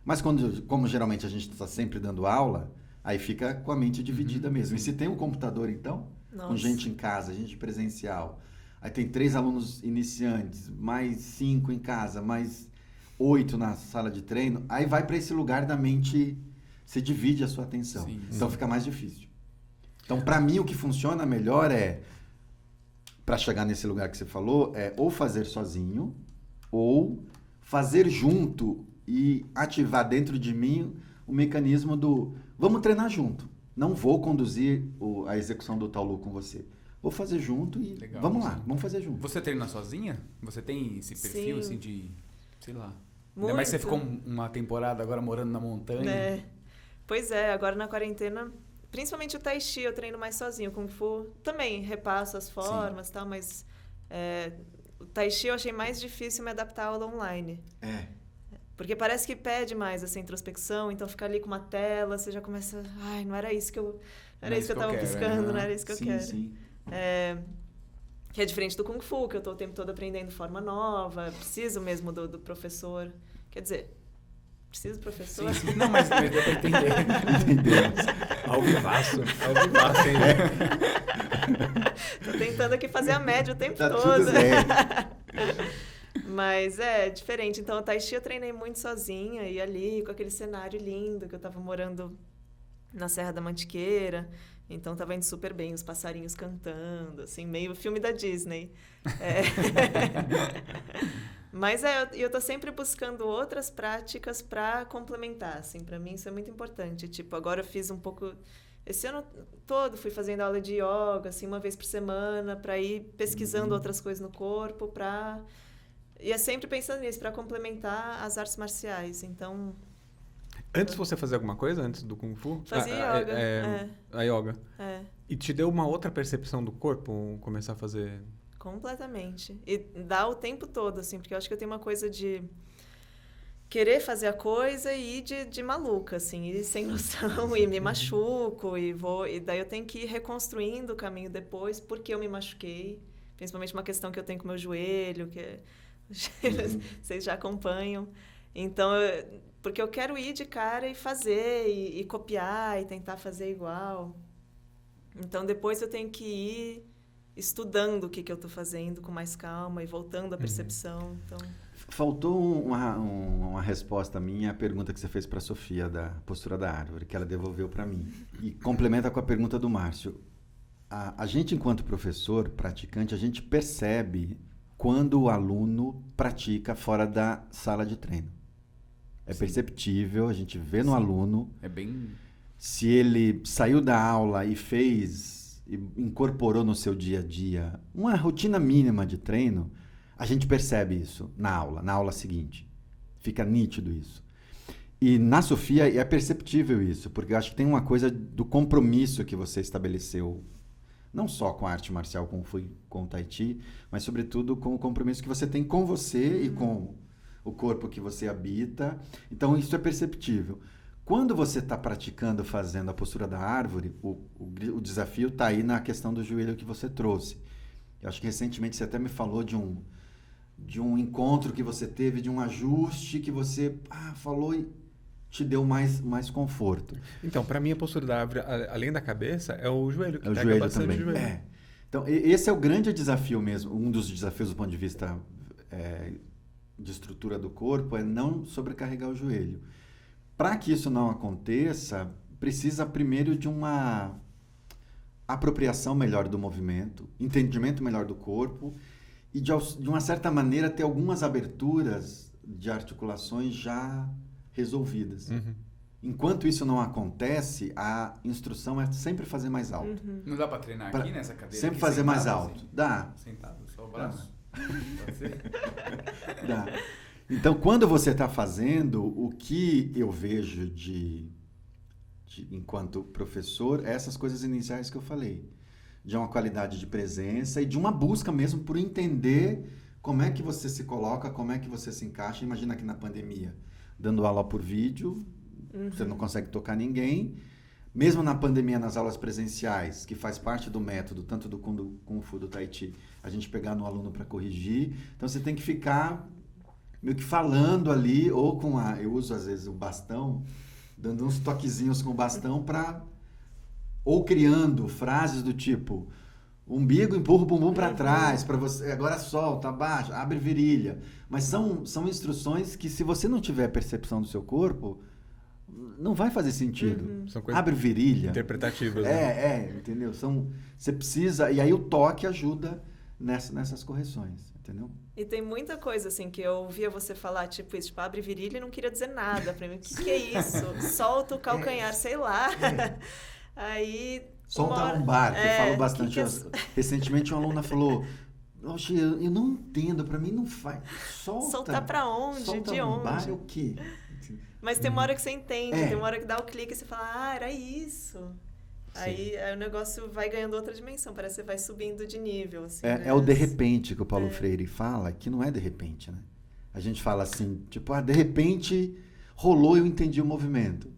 Mas como geralmente a gente está sempre dando aula, aí fica com a mente dividida mesmo. E se tem um computador, então, com gente em casa, gente presencial, aí tem 3 alunos iniciantes, mais 5 em casa, mais 8 na sala de treino, aí vai para esse lugar da mente, se divide a sua atenção. Sim, então fica mais difícil. Então, para mim, o que funciona melhor para chegar nesse lugar que você falou, é ou fazer sozinho, ou fazer junto e ativar dentro de mim o mecanismo do vamos treinar junto. Não vou conduzir a execução do Taolu com você. Vou fazer junto e Legal, vamos lá, vamos fazer junto. Você treina sozinha? Você tem esse perfil, Sim. assim, de... Sei lá. Muito. Ainda mais você ficou uma temporada agora morando na montanha. Pois é, agora na quarentena, principalmente o Tai Chi eu treino mais sozinho. O Kung Fu também repasso as formas e tal, mas o Tai Chi eu achei mais difícil me adaptar à aula online. Porque parece que pede mais essa introspecção, então ficar ali com uma tela, você já começa... Ai, não era isso que eu estava buscando, não era isso que eu quero. Sim. Que é diferente do Kung Fu, que eu estou o tempo todo aprendendo forma nova, preciso mesmo do professor. Quer dizer, preciso do professor? Sim. Não, mas deu para entender. Entendemos. Ao vivaço, hein? Tô tentando aqui fazer a média o tempo Tá todo. tudo certo. Mas é diferente. Então, o Tai Chi eu treinei muito sozinha e ali com aquele cenário lindo que eu tava morando na Serra da Mantiqueira. Então, tava indo super bem, os passarinhos cantando, assim, meio filme da Disney. É. Mas eu tô sempre buscando outras práticas para complementar, assim, para mim isso é muito importante. Tipo, agora eu fiz um pouco... Esse ano todo fui fazendo aula de yoga, assim, uma vez por semana, para ir pesquisando outras coisas no corpo, E é sempre pensando nisso, para complementar as artes marciais. Então... Antes você fazia alguma coisa, antes do Kung Fu? Fazia yoga. A yoga. É. E te deu uma outra percepção do corpo começar a fazer... Completamente. E dá o tempo todo, assim, porque eu acho que eu tenho uma coisa de querer fazer a coisa e ir de maluca, assim, ir sem noção, e me machuco, e daí eu tenho que ir reconstruindo o caminho depois, porque eu me machuquei, principalmente uma questão que eu tenho com o meu joelho, que vocês já acompanham. Então, porque eu quero ir de cara e fazer, e copiar, e tentar fazer igual. Então, depois eu tenho que ir estudando o que eu estou fazendo com mais calma e voltando à percepção. Então... Faltou uma resposta minha à pergunta que você fez para a Sofia, da postura da árvore, que ela devolveu para mim. E complementa com a pergunta do Márcio. A gente, enquanto professor, praticante, a gente percebe quando o aluno pratica fora da sala de treino. É perceptível, a gente vê no aluno... É bem... Se ele saiu da aula e incorporou no seu dia a dia uma rotina mínima de treino, a gente percebe isso na aula seguinte. Fica nítido isso. E na Sofia é perceptível isso, porque eu acho que tem uma coisa do compromisso que você estabeleceu, não só com a arte marcial, com o Tai Chi, mas sobretudo com o compromisso que você tem com você e com o corpo que você habita. Então isso é perceptível. Quando você está praticando, fazendo a postura da árvore, o desafio está aí na questão do joelho que você trouxe. Eu acho que recentemente você até me falou de um encontro que você teve, de um ajuste que você falou e te deu mais conforto. Então, para mim, a postura da árvore, além da cabeça, é o joelho, que pega joelho bastante também. o joelho. Então, esse é o grande desafio mesmo, um dos desafios do ponto de vista de estrutura do corpo, é não sobrecarregar o joelho. Para que isso não aconteça, precisa primeiro de uma apropriação melhor do movimento, entendimento melhor do corpo e de uma certa maneira ter algumas aberturas de articulações já resolvidas. Enquanto isso não acontece, a instrução é sempre fazer mais alto. Não dá para treinar aqui nessa cadeira? Sempre aqui, fazer mais sentado, alto. assim? Dá. Sentado, só o braço. Pode ser? Dá. Então, quando você está fazendo, o que eu vejo enquanto professor, é essas coisas iniciais que eu falei. De uma qualidade de presença e de uma busca mesmo por entender como é que você se coloca, como é que você se encaixa. Imagina que na pandemia, dando aula por vídeo, você não consegue tocar ninguém. Mesmo na pandemia, nas aulas presenciais, que faz parte do método, tanto do Kung Fu, do Tai Chi, a gente pegar no aluno para corrigir. Então, você tem que ficar meio que falando ali, ou eu uso às vezes o bastão, dando uns toquezinhos com o bastão ou criando frases do tipo, umbigo empurra o bumbum para trás, para você, agora solta, abaixa, abre virilha. Mas são instruções que, se você não tiver percepção do seu corpo, não vai fazer sentido. São coisas abre virilha. interpretativas. Né? Entendeu? Você precisa, e aí o toque ajuda nessas correções. Entendeu? E tem muita coisa, assim, que eu ouvia você falar, tipo isso, tipo, abre virilha e não queria dizer nada pra mim. O que é isso? Solta o calcanhar, sei lá. Aí... Solta a lombar, que eu falo bastante. Recentemente uma aluna falou, Oxe, eu não entendo, pra mim não faz. Soltar pra onde? Solta de lombar onde? é o quê? Mas tem uma hora que você entende, tem uma hora que dá o clique e você fala, era isso. Aí o negócio vai ganhando outra dimensão, parece que você vai subindo de nível. Assim, né? É o de repente que o Paulo Freire fala, que não é de repente, né? A gente fala assim, tipo, de repente rolou e eu entendi o movimento.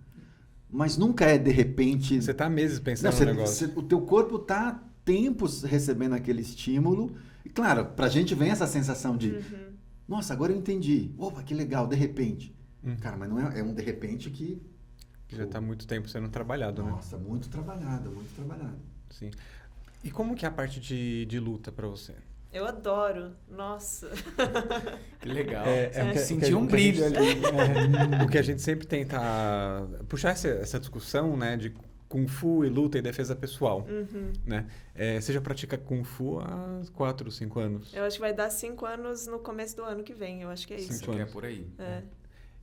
Mas nunca é de repente... Você tá meses pensando no negócio. O teu corpo tá tempos recebendo aquele estímulo. E claro, pra gente vem essa sensação de, nossa, agora eu entendi. Opa, que legal, de repente. Cara, mas não é um de repente que já tá há muito tempo sendo trabalhado, né? Nossa, muito trabalhado, muito trabalhado. Sim. E como que é a parte de luta pra você? Eu adoro. Nossa. Que legal. Senti um brilho ali. O que a gente sempre tenta puxar essa discussão, né, de Kung Fu e luta e defesa pessoal, né? Você já pratica Kung Fu há 4, 5 anos? Eu acho que vai dar 5 anos no começo do ano que vem. Eu acho que é isso. 5 anos. É por aí.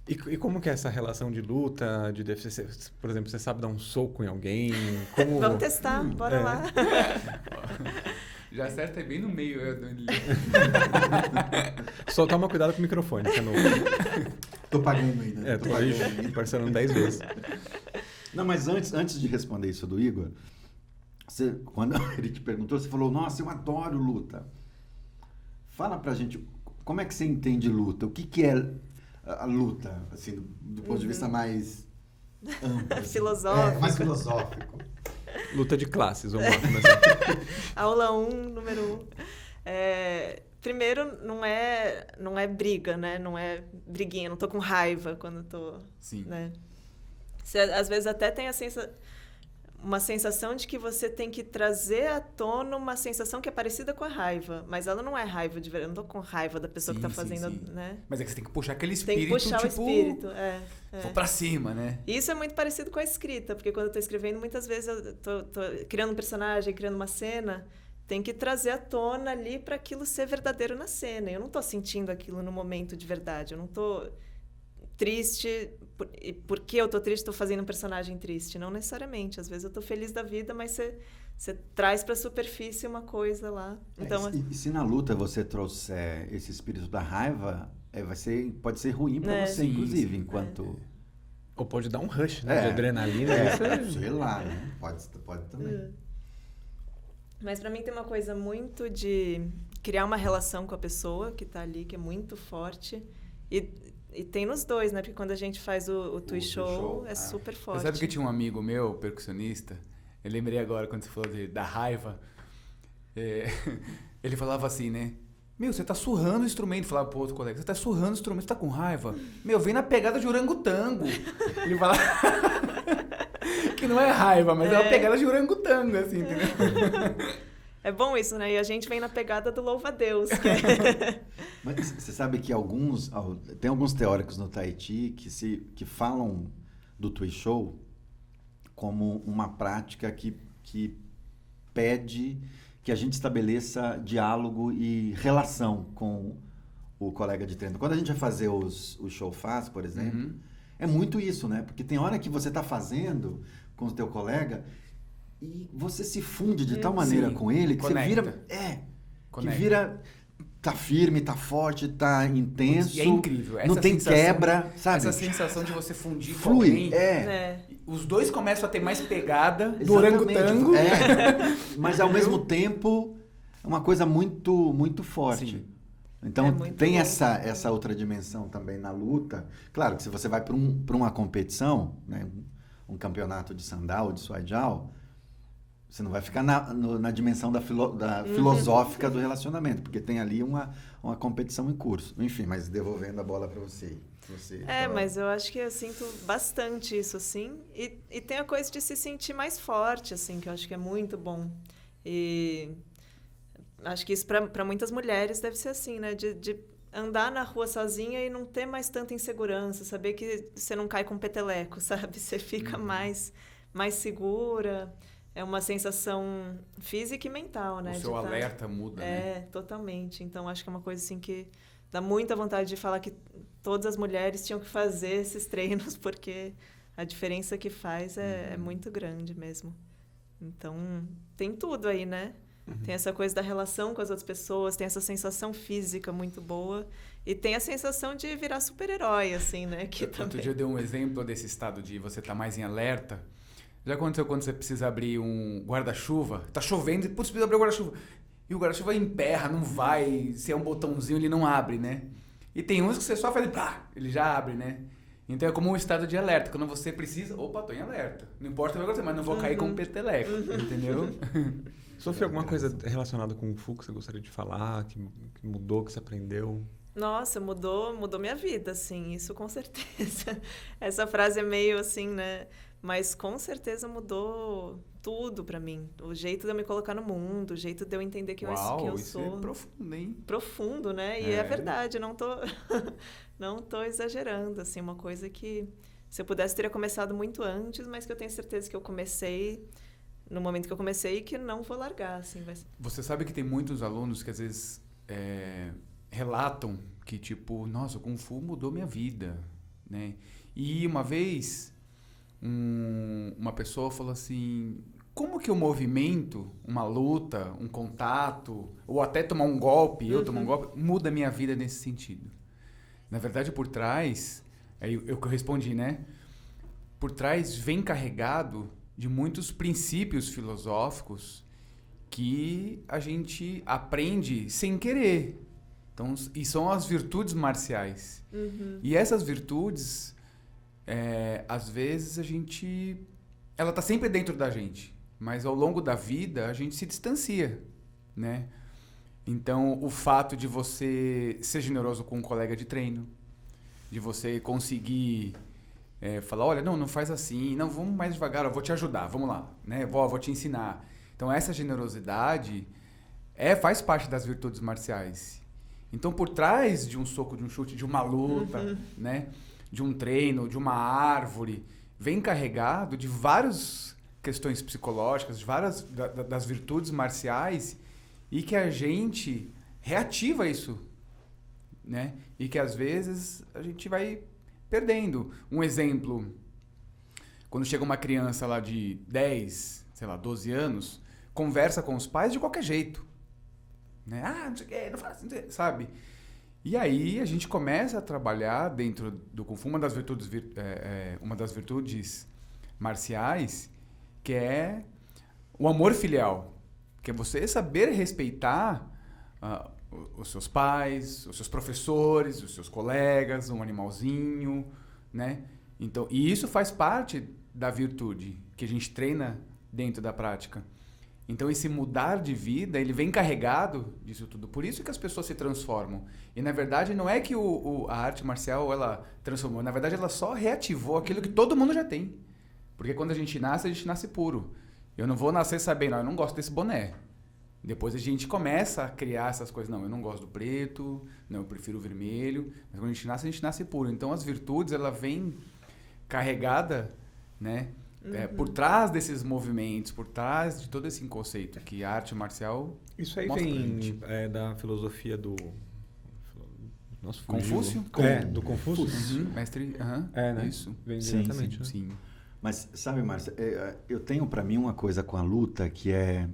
E como que é essa relação de luta, de defesa? Por exemplo, você sabe dar um soco em alguém? Como... Vamos testar, bora lá. Já acerta bem no meio. Só toma cuidado com o microfone, que é novo. Tô pagando ainda. Tô aí parcelando 10 vezes. Não, mas antes de responder isso do Igor, quando ele te perguntou, você falou, nossa, eu adoro luta. Fala pra gente, como é que você entende luta? O que é a luta, assim, do ponto de vista mais amplo? Assim. Filosófico. Mais filosófico. Luta de classes, vamos lá começar. Aula 1, número 1. Primeiro, não é briga, né? Não é briguinha, não tô com raiva quando tô... Sim. Né? Você, às vezes, até tem uma sensação de que você tem que trazer à tona uma sensação que é parecida com a raiva. Mas ela não é raiva de verdade. Eu não tô com raiva da pessoa que tá fazendo, né? Mas é que você tem que puxar aquele espírito, tem que puxar o espírito, Vou pra cima, né? Isso é muito parecido com a escrita, porque quando eu tô escrevendo, muitas vezes eu tô criando um personagem, criando uma cena, tem que trazer à tona ali para aquilo ser verdadeiro na cena. Eu não tô sentindo aquilo no momento de verdade. Eu não tô triste... Porque eu tô triste, tô fazendo um personagem triste. Não necessariamente. Às vezes eu tô feliz da vida, mas você traz pra superfície uma coisa lá. Então, e se na luta você trouxer esse espírito da raiva, pode ser ruim pra você, inclusive, enquanto... Ou pode dar um rush, né? De adrenalina. Sei lá, né? Pode também. Mas pra mim tem uma coisa muito de criar uma relação com a pessoa que tá ali, que é muito forte. E tem nos dois, né? Porque quando a gente faz o Tui Show, é super forte. Você sabe que tinha um amigo meu, percussionista, eu lembrei agora quando você falou da raiva, ele falava assim, né? Meu, você tá surrando o instrumento, falava pro outro colega, você tá surrando o instrumento, você tá com raiva? Meu, vem na pegada de orangotango. Ele falava que não é raiva, mas é uma pegada de orangotango, assim, entendeu? É bom isso, né? E a gente vem na pegada do louva-a-Deus. Mas você sabe que tem alguns teóricos no Tai Chi que falam do Tui Show como uma prática que pede que a gente estabeleça diálogo e relação com o colega de treino. Quando a gente vai fazer os show faz, por exemplo, é muito isso, né? Porque tem hora que você está fazendo com o teu colega... E você se funde de tal maneira com ele que Conecta. você vira... que vira... Tá firme, tá forte, tá intenso. E é incrível. Não tem quebra, sabe? Essa sensação de você fundir com flui, alguém. Os dois começam a ter mais pegada do Exatamente. orangotango. Mas ao mesmo tempo, é uma coisa muito, muito forte. Sim. Então, tem essa outra dimensão também na luta. Claro que se você vai para uma competição, né, um campeonato de sandal, de suajal... Você não vai ficar na dimensão filosófica do relacionamento, porque tem ali uma competição em curso. Enfim, mas devolvendo a bola para você. Mas eu acho que eu sinto bastante isso, assim. E tem a coisa de se sentir mais forte, assim, que eu acho que é muito bom. E acho que isso para muitas mulheres deve ser assim, né? De andar na rua sozinha e não ter mais tanta insegurança, saber que você não cai com peteleco, sabe? Você fica mais segura... É uma sensação física e mental, né? O seu alerta muda, né? Totalmente. Então, acho que é uma coisa assim que dá muita vontade de falar que todas as mulheres tinham que fazer esses treinos, porque a diferença que faz é muito grande mesmo. Então, tem tudo aí, né? Tem essa coisa da relação com as outras pessoas, tem essa sensação física muito boa e tem a sensação de virar super-herói, assim, né? Outro dia eu dei um exemplo desse estado de você estar mais em alerta. Já aconteceu quando você precisa abrir um guarda-chuva, tá chovendo e, precisa abrir o guarda-chuva. E o guarda-chuva emperra, não vai, se é um botãozinho ele não abre, né? E tem uns que você só faz ele já abre, né? Então é como um estado de alerta, quando você precisa, tô em alerta. Não importa o que vai acontecer, mas não vou cair com um peteleco, entendeu? Sofia, alguma coisa relacionada com o Kung Fu que você gostaria de falar, que mudou, que você aprendeu? Nossa, mudou minha vida, assim, isso com certeza. Essa frase é meio assim, né? Mas com certeza mudou tudo para mim. O jeito de eu me colocar no mundo, o jeito de eu entender que Uau, eu isso sou. é profundo, hein? Profundo, né? E é verdade, não tô, não tô exagerando, assim, uma coisa que se eu pudesse teria começado muito antes, mas que eu tenho certeza que eu comecei no momento que eu comecei e que não vou largar, assim. Você sabe que tem muitos alunos que às vezes relatam que, tipo, nossa, o Kung Fu mudou minha vida, né? E uma vez uma pessoa falou assim, como que o movimento, uma luta, um contato, ou até tomar um golpe, eu tomar um golpe, muda a minha vida nesse sentido? Na verdade, por trás, eu respondi, né? Por trás vem carregado de muitos princípios filosóficos que a gente aprende sem querer. Então, e são as virtudes marciais. E essas virtudes, às vezes, ela está sempre dentro da gente, mas ao longo da vida a gente se distancia, né? Então, o fato de você ser generoso com um colega de treino, de você conseguir falar, olha, não faz assim, não, vamos mais devagar, eu vou te ajudar, vamos lá, né? Vou te ensinar. Então, essa generosidade faz parte das virtudes marciais. Então, por trás de um soco, de um chute, de uma luta, né? De um treino, de uma árvore, vem carregado de várias questões psicológicas, de várias das virtudes marciais, e que a gente reativa isso, né? E que às vezes a gente vai perdendo. Um exemplo, quando chega uma criança lá de 10, sei lá, 12 anos, conversa com os pais de qualquer jeito, né? Ah, não sei o que, não faz assim, sabe? E aí a gente começa a trabalhar dentro do Kung Fu uma das virtudes marciais, que é o amor filial, que é você saber respeitar os seus pais, os seus professores, os seus colegas, um animalzinho, né? Então, e isso faz parte da virtude que a gente treina dentro da prática. Então, esse mudar de vida, ele vem carregado disso tudo. Por isso que as pessoas se transformam. E, na verdade, não é que a arte marcial, ela transformou. Na verdade, ela só reativou aquilo que todo mundo já tem. Porque quando a gente nasce puro. Eu não vou nascer sabendo, eu não gosto desse boné. Depois a gente começa a criar essas coisas. Não, eu não gosto do preto, não, eu prefiro o vermelho. Mas quando a gente nasce puro. Então, as virtudes, ela vem carregada, né? Por trás desses movimentos, por trás de todo esse conceito que a arte marcial isso aí vem da filosofia do nosso Confúcio? Do Confúcio? Mestre, né? Isso. Vem diretamente. Sim. Mas sabe, Márcia, eu tenho para mim uma coisa com a luta que é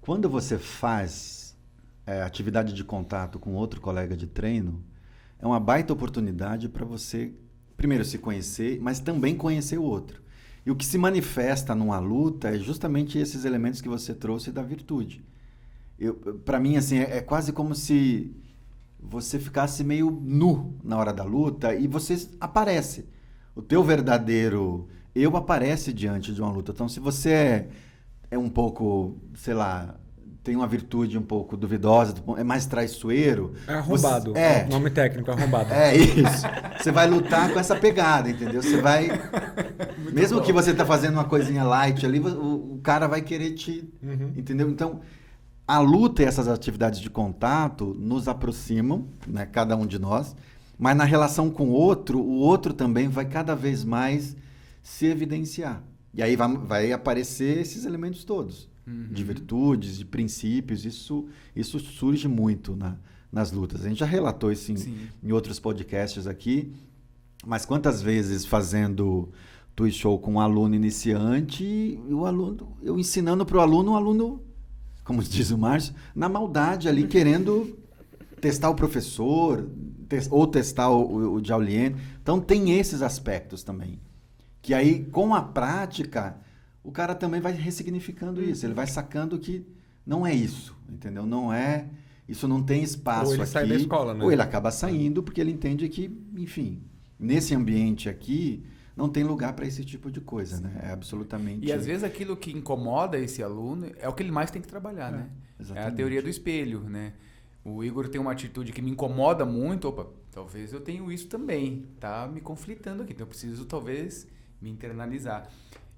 quando você faz atividade de contato com outro colega de treino, é uma baita oportunidade para você primeiro se conhecer, mas também conhecer o outro. E o que se manifesta numa luta é justamente esses elementos que você trouxe da virtude. Para mim, assim, é quase como se você ficasse meio nu na hora da luta e você aparece. O teu verdadeiro eu aparece diante de uma luta. Então, se você é um pouco, sei lá, tem uma virtude um pouco duvidosa, é mais traiçoeiro. É arrombado. Você, nome técnico, arrombado. É isso. Você vai lutar com essa pegada, entendeu? Você vai... mesmo que você tá fazendo uma coisinha light ali, o cara vai querer te... Entendeu? Então, a luta e essas atividades de contato nos aproximam, né? Cada um de nós, mas na relação com o outro também vai cada vez mais se evidenciar. E aí vai aparecer esses elementos todos. De virtudes, de princípios, isso surge muito nas lutas. A gente já relatou isso em outros podcasts aqui, mas quantas vezes fazendo Tui Show com um aluno iniciante, eu ensinando para o aluno, como diz o Márcio, na maldade ali, querendo testar o professor, ou testar o Jiao-Lian. Então tem esses aspectos também, que aí com a prática... o cara também vai ressignificando isso. Ele vai sacando que não é isso, entendeu? Não é... isso não tem espaço aqui. Ou ele sai da escola, né? Ou ele acaba saindo porque ele entende que, enfim, nesse ambiente aqui, não tem lugar para esse tipo de coisa, né? É absolutamente... E às vezes aquilo que incomoda esse aluno é o que ele mais tem que trabalhar, né? Exatamente. É a teoria do espelho, né? O Igor tem uma atitude que me incomoda muito. Opa, talvez eu tenha isso também. Tá me conflitando aqui. Então eu preciso, talvez... me internalizar.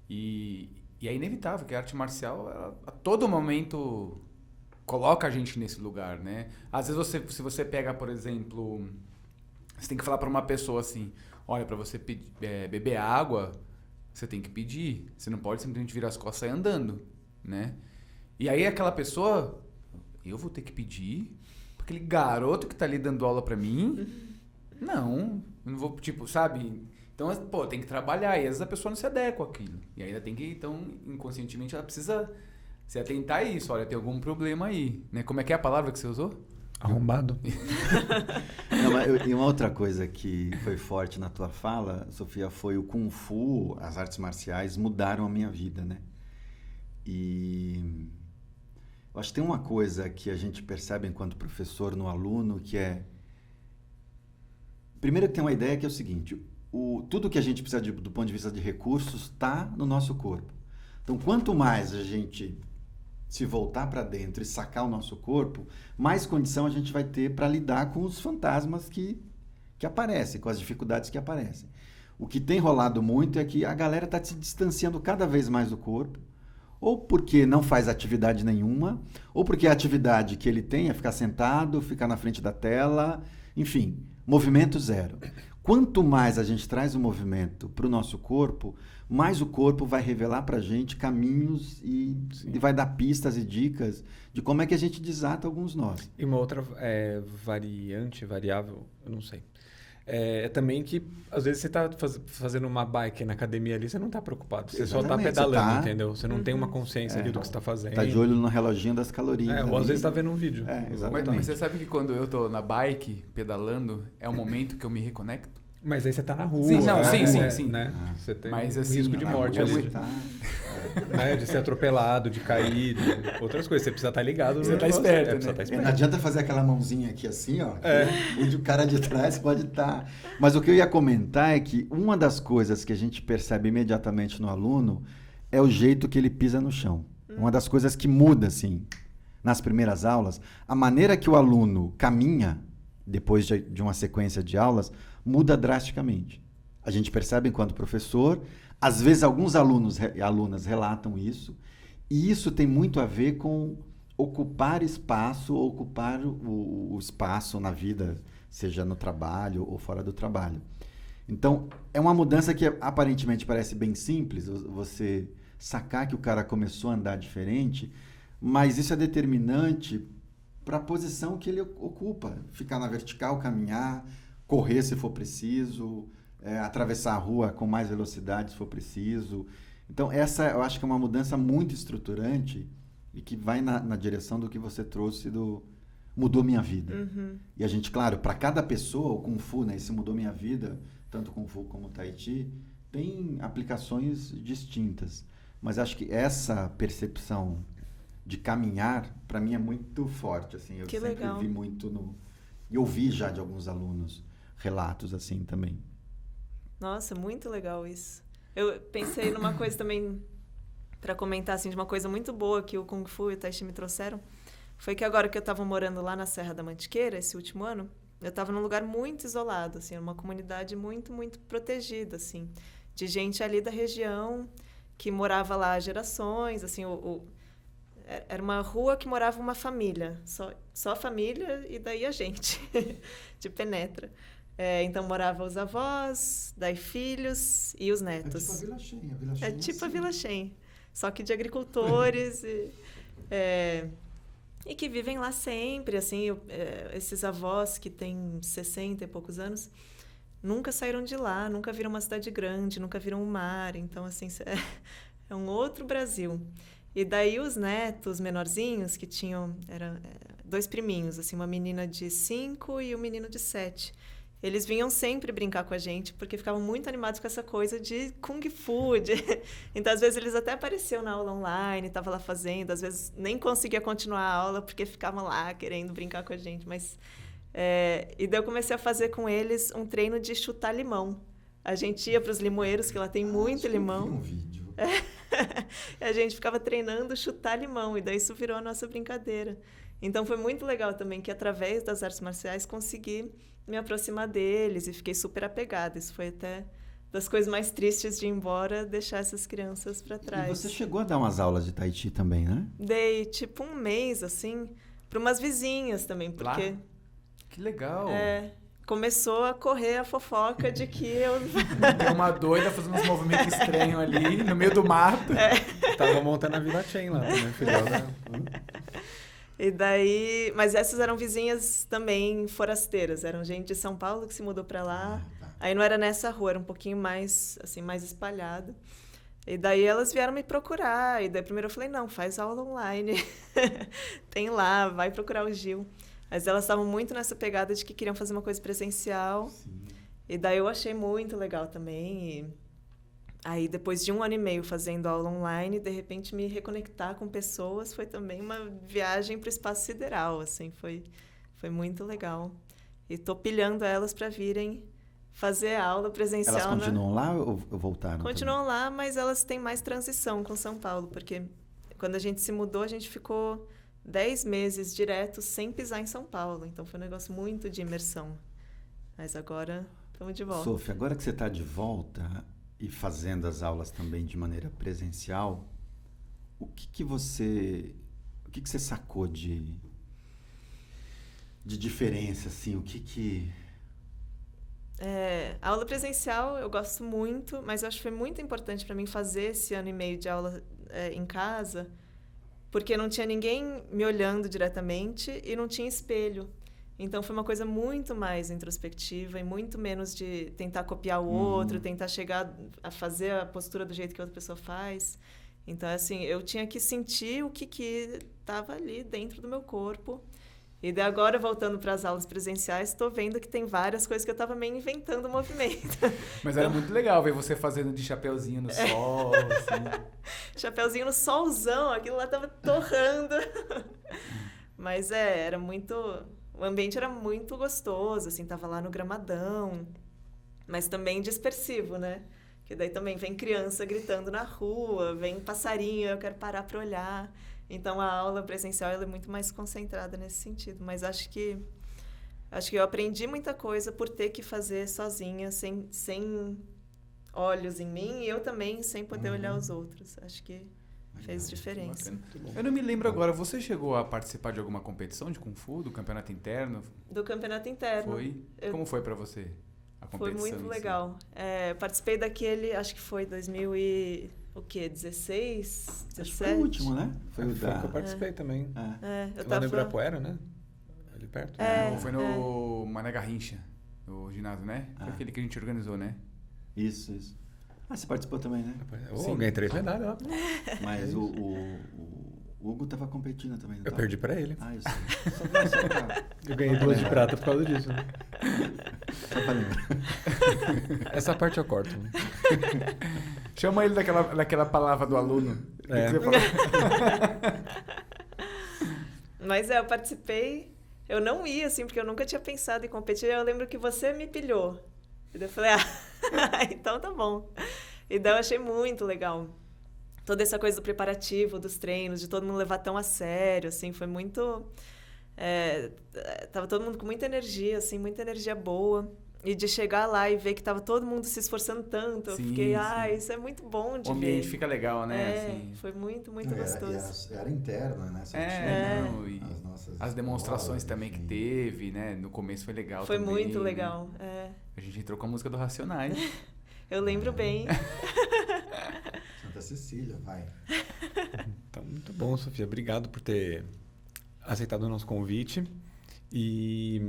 E é inevitável que a arte marcial, ela, a todo momento, coloca a gente nesse lugar, né? Às vezes, se você pega, por exemplo, você tem que falar para uma pessoa assim, olha, para você beber água, você tem que pedir. Você não pode simplesmente virar as costas e sair andando, né? E aí aquela pessoa, eu vou ter que pedir? Aquele garoto que tá ali dando aula para mim? Não, eu não vou, tipo, sabe? Então, pô, tem que trabalhar. E às vezes a pessoa não se adequa àquilo. E ainda tem que, então, inconscientemente, ela precisa se atentar a isso. Olha, tem algum problema aí, né? Como é que é a palavra que você usou? Arrombado. E uma outra coisa que foi forte na tua fala, Sofia, foi o Kung Fu, as artes marciais mudaram a minha vida, né? E eu acho que tem uma coisa que a gente percebe enquanto professor no aluno, que é... Primeiro, tem uma ideia que é o seguinte, tudo que a gente precisa do ponto de vista de recursos está no nosso corpo. Então, quanto mais a gente se voltar para dentro e sacar o nosso corpo, mais condição a gente vai ter para lidar com os fantasmas que aparecem, com as dificuldades que aparecem. O que tem rolado muito é que a galera está se distanciando cada vez mais do corpo, ou porque não faz atividade nenhuma, ou porque a atividade que ele tem é ficar sentado, ficar na frente da tela, enfim, movimento zero. Quanto mais a gente traz o movimento para o nosso corpo, mais o corpo vai revelar para a gente caminhos e vai dar pistas e dicas de como é que a gente desata alguns nós. E uma outra variável, eu não sei. É também que, às vezes, você está fazendo uma bike na academia ali, você não está preocupado. Você só está pedalando, entendeu? Você não tem uma consciência ali do que você está fazendo. Está de olho no reloginho das calorias. Ou às vezes está vendo um vídeo. Exatamente. Mas você sabe que quando eu tô na bike, pedalando, é o momento que eu me reconecto? Mas aí você tá na rua. Sim, não, né? sim. Né? Você tem mas, assim, risco de morte ali. Né? De ser atropelado, de cair, de outras coisas. Você precisa estar ligado. Você tá esperto, né? Não adianta fazer aquela mãozinha aqui assim, ó. Onde o cara de trás pode estar. Mas o que eu ia comentar é que uma das coisas que a gente percebe imediatamente no aluno é o jeito que ele pisa no chão. Uma das coisas que muda, assim, nas primeiras aulas, a maneira que o aluno caminha depois de uma sequência de aulas muda drasticamente. A gente percebe enquanto professor, às vezes alguns alunos e alunas relatam isso, e isso tem muito a ver com ocupar espaço, ocupar o espaço na vida, seja no trabalho ou fora do trabalho. Então, é uma mudança que aparentemente parece bem simples, você sacar que o cara começou a andar diferente, mas isso é determinante para a posição que ele ocupa. Ficar na vertical, caminhar, correr se for preciso, atravessar a rua com mais velocidade se for preciso. Então, essa eu acho que é uma mudança muito estruturante e que vai na direção do que você trouxe mudou minha vida. E a gente, claro, para cada pessoa, o Kung Fu, né, esse mudou minha vida, tanto o Kung Fu como o Tai Chi, tem aplicações distintas. Mas acho que essa percepção de caminhar, para mim, é muito forte. Assim, eu sempre vi muito e ouvi já de alguns alunos relatos assim também. Nossa, muito legal isso. Eu pensei numa coisa também para comentar, assim, de uma coisa muito boa que o Kung Fu e o Tai Chi me trouxeram. Foi que agora que eu estava morando lá na Serra da Mantiqueira, esse último ano, eu estava num lugar muito isolado, assim, uma comunidade muito, muito protegida, assim, de gente ali da região que morava lá há gerações, assim, era uma rua que morava uma família, só a família e daí a gente, de penetra. Então, moravam os avós, daí filhos e os netos. É tipo a Vila Shen. É tipo a Vila Shen, só que de agricultores e que vivem lá sempre, assim, esses avós que têm 60 e poucos anos, nunca saíram de lá, nunca viram uma cidade grande, nunca viram um mar, então, assim, é um outro Brasil. E daí os netos menorzinhos, que tinham, eram 2 priminhos, assim, uma menina de 5 e um menino de 7. Eles vinham sempre brincar com a gente, porque ficavam muito animados com essa coisa de Kung Fu. Então, às vezes, eles até apareciam na aula online, estavam lá fazendo, às vezes nem conseguia continuar a aula, porque ficavam lá querendo brincar com a gente. Mas, e daí eu comecei a fazer com eles um treino de chutar limão. A gente ia para os limoeiros, que lá tem muito limão. Eu vi um vídeo. A gente ficava treinando chutar limão, e daí isso virou a nossa brincadeira. Então, foi muito legal também que, através das artes marciais, consegui me aproximar deles e fiquei super apegada. Isso foi até das coisas mais tristes de ir embora, deixar essas crianças para trás. E você chegou a dar umas aulas de Tai Chi também, né? Dei tipo um mês, assim, para umas vizinhas também, porque... Lá? Que legal. Começou a correr a fofoca de que eu... Tem uma doida fazendo uns movimentos estranhos ali, no meio do mato. Tava montando a Vila Chain lá também, filial da... E daí... Mas essas eram vizinhas também forasteiras. Eram gente de São Paulo que se mudou para lá. Aí não era nessa rua, era um pouquinho mais, assim, mais espalhado. E daí elas vieram me procurar. E daí primeiro eu falei, não, faz aula online. Tem lá, vai procurar o Gil. Mas elas estavam muito nessa pegada de que queriam fazer uma coisa presencial. Sim. E daí eu achei muito legal também. E aí, depois de 1 ano e meio fazendo aula online, de repente me reconectar com pessoas foi também uma viagem para o espaço sideral, assim, foi muito legal. E tô pilhando elas para virem fazer aula presencial. Elas continuam lá ou voltaram? Continuam lá, mas elas têm mais transição com São Paulo, porque quando a gente se mudou, a gente ficou 10 meses direto sem pisar em São Paulo. Então foi um negócio muito de imersão. Mas agora estamos de volta. Sofia, agora que você está de volta e fazendo as aulas também de maneira presencial, o que você sacou de diferença, assim? A aula presencial eu gosto muito, mas eu acho que foi muito importante para mim fazer esse ano e meio de aula em casa, porque não tinha ninguém me olhando diretamente e não tinha espelho. Então foi uma coisa muito mais introspectiva e muito menos de tentar copiar o outro, tentar chegar a fazer a postura do jeito que a outra pessoa faz. Então, assim, eu tinha que sentir o que estava ali dentro do meu corpo. E daí agora, voltando para as aulas presenciais, estou vendo que tem várias coisas que eu estava meio inventando o movimento. Mas era muito legal ver você fazendo de chapeuzinho no sol, assim. Chapeuzinho no solzão, aquilo lá estava torrando. Mas era muito... O ambiente era muito gostoso, assim, tava lá no gramadão, mas também dispersivo, né? Porque daí também vem criança gritando na rua, vem passarinho, eu quero parar para olhar. Então a aula presencial ela é muito mais concentrada nesse sentido, mas acho que eu aprendi muita coisa por ter que fazer sozinha, sem olhos em mim, e eu também sem poder olhar os outros. Acho que fez diferença. Eu não me lembro agora, você chegou a participar de alguma competição de Kung Fu, do campeonato interno? Do campeonato interno. Foi? Como foi pra você a competição? Foi muito legal. Participei daquele, acho que foi 2016, 17? Acho que foi o último, né? Foi o que eu participei também. Eu lá no Ibirapuera, né? Ali perto. Não, foi no Mané Garrincha, no ginásio, né? Foi aquele que a gente organizou, né? Isso. Você participou também, né? Eu ganhei 3 medalhas lá. Mas o Hugo tava competindo também, não Eu tava? perdi pra ele. Ah, isso. Eu ganhei 2 de prata por causa disso. Né? Só pra lembrar. Essa parte eu corto. Chama ele daquela palavra do aluno. O que você falou? Mas eu participei. Eu não ia, assim, porque eu nunca tinha pensado em competir. Eu lembro que você me pilhou. E daí eu falei, então tá bom. E daí eu achei muito legal. Toda essa coisa do preparativo, dos treinos, de todo mundo levar tão a sério, assim, foi muito... tava todo mundo com muita energia, assim, muita energia boa. E de chegar lá e ver que tava todo mundo se esforçando tanto, eu fiquei, isso é muito bom de ver. O ambiente fica legal, né? Assim. Foi muito, muito gostoso. Era interna, né? As demonstrações também que teve, né? No começo foi legal foi também. Foi muito né? legal, A gente entrou com a música do Racionais. Eu lembro bem. Santa Cecília, vai. Então, muito bom, Sofia. Obrigado por ter aceitado o nosso convite. E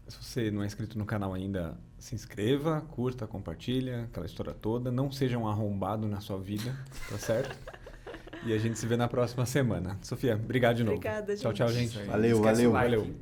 se você não é inscrito no canal ainda, se inscreva, curta, compartilha, aquela história toda. Não seja um arrombado na sua vida, tá certo? E a gente se vê na próxima semana. Sofia, obrigado de novo. Obrigada, gente. Tchau, gente. Valeu. Like.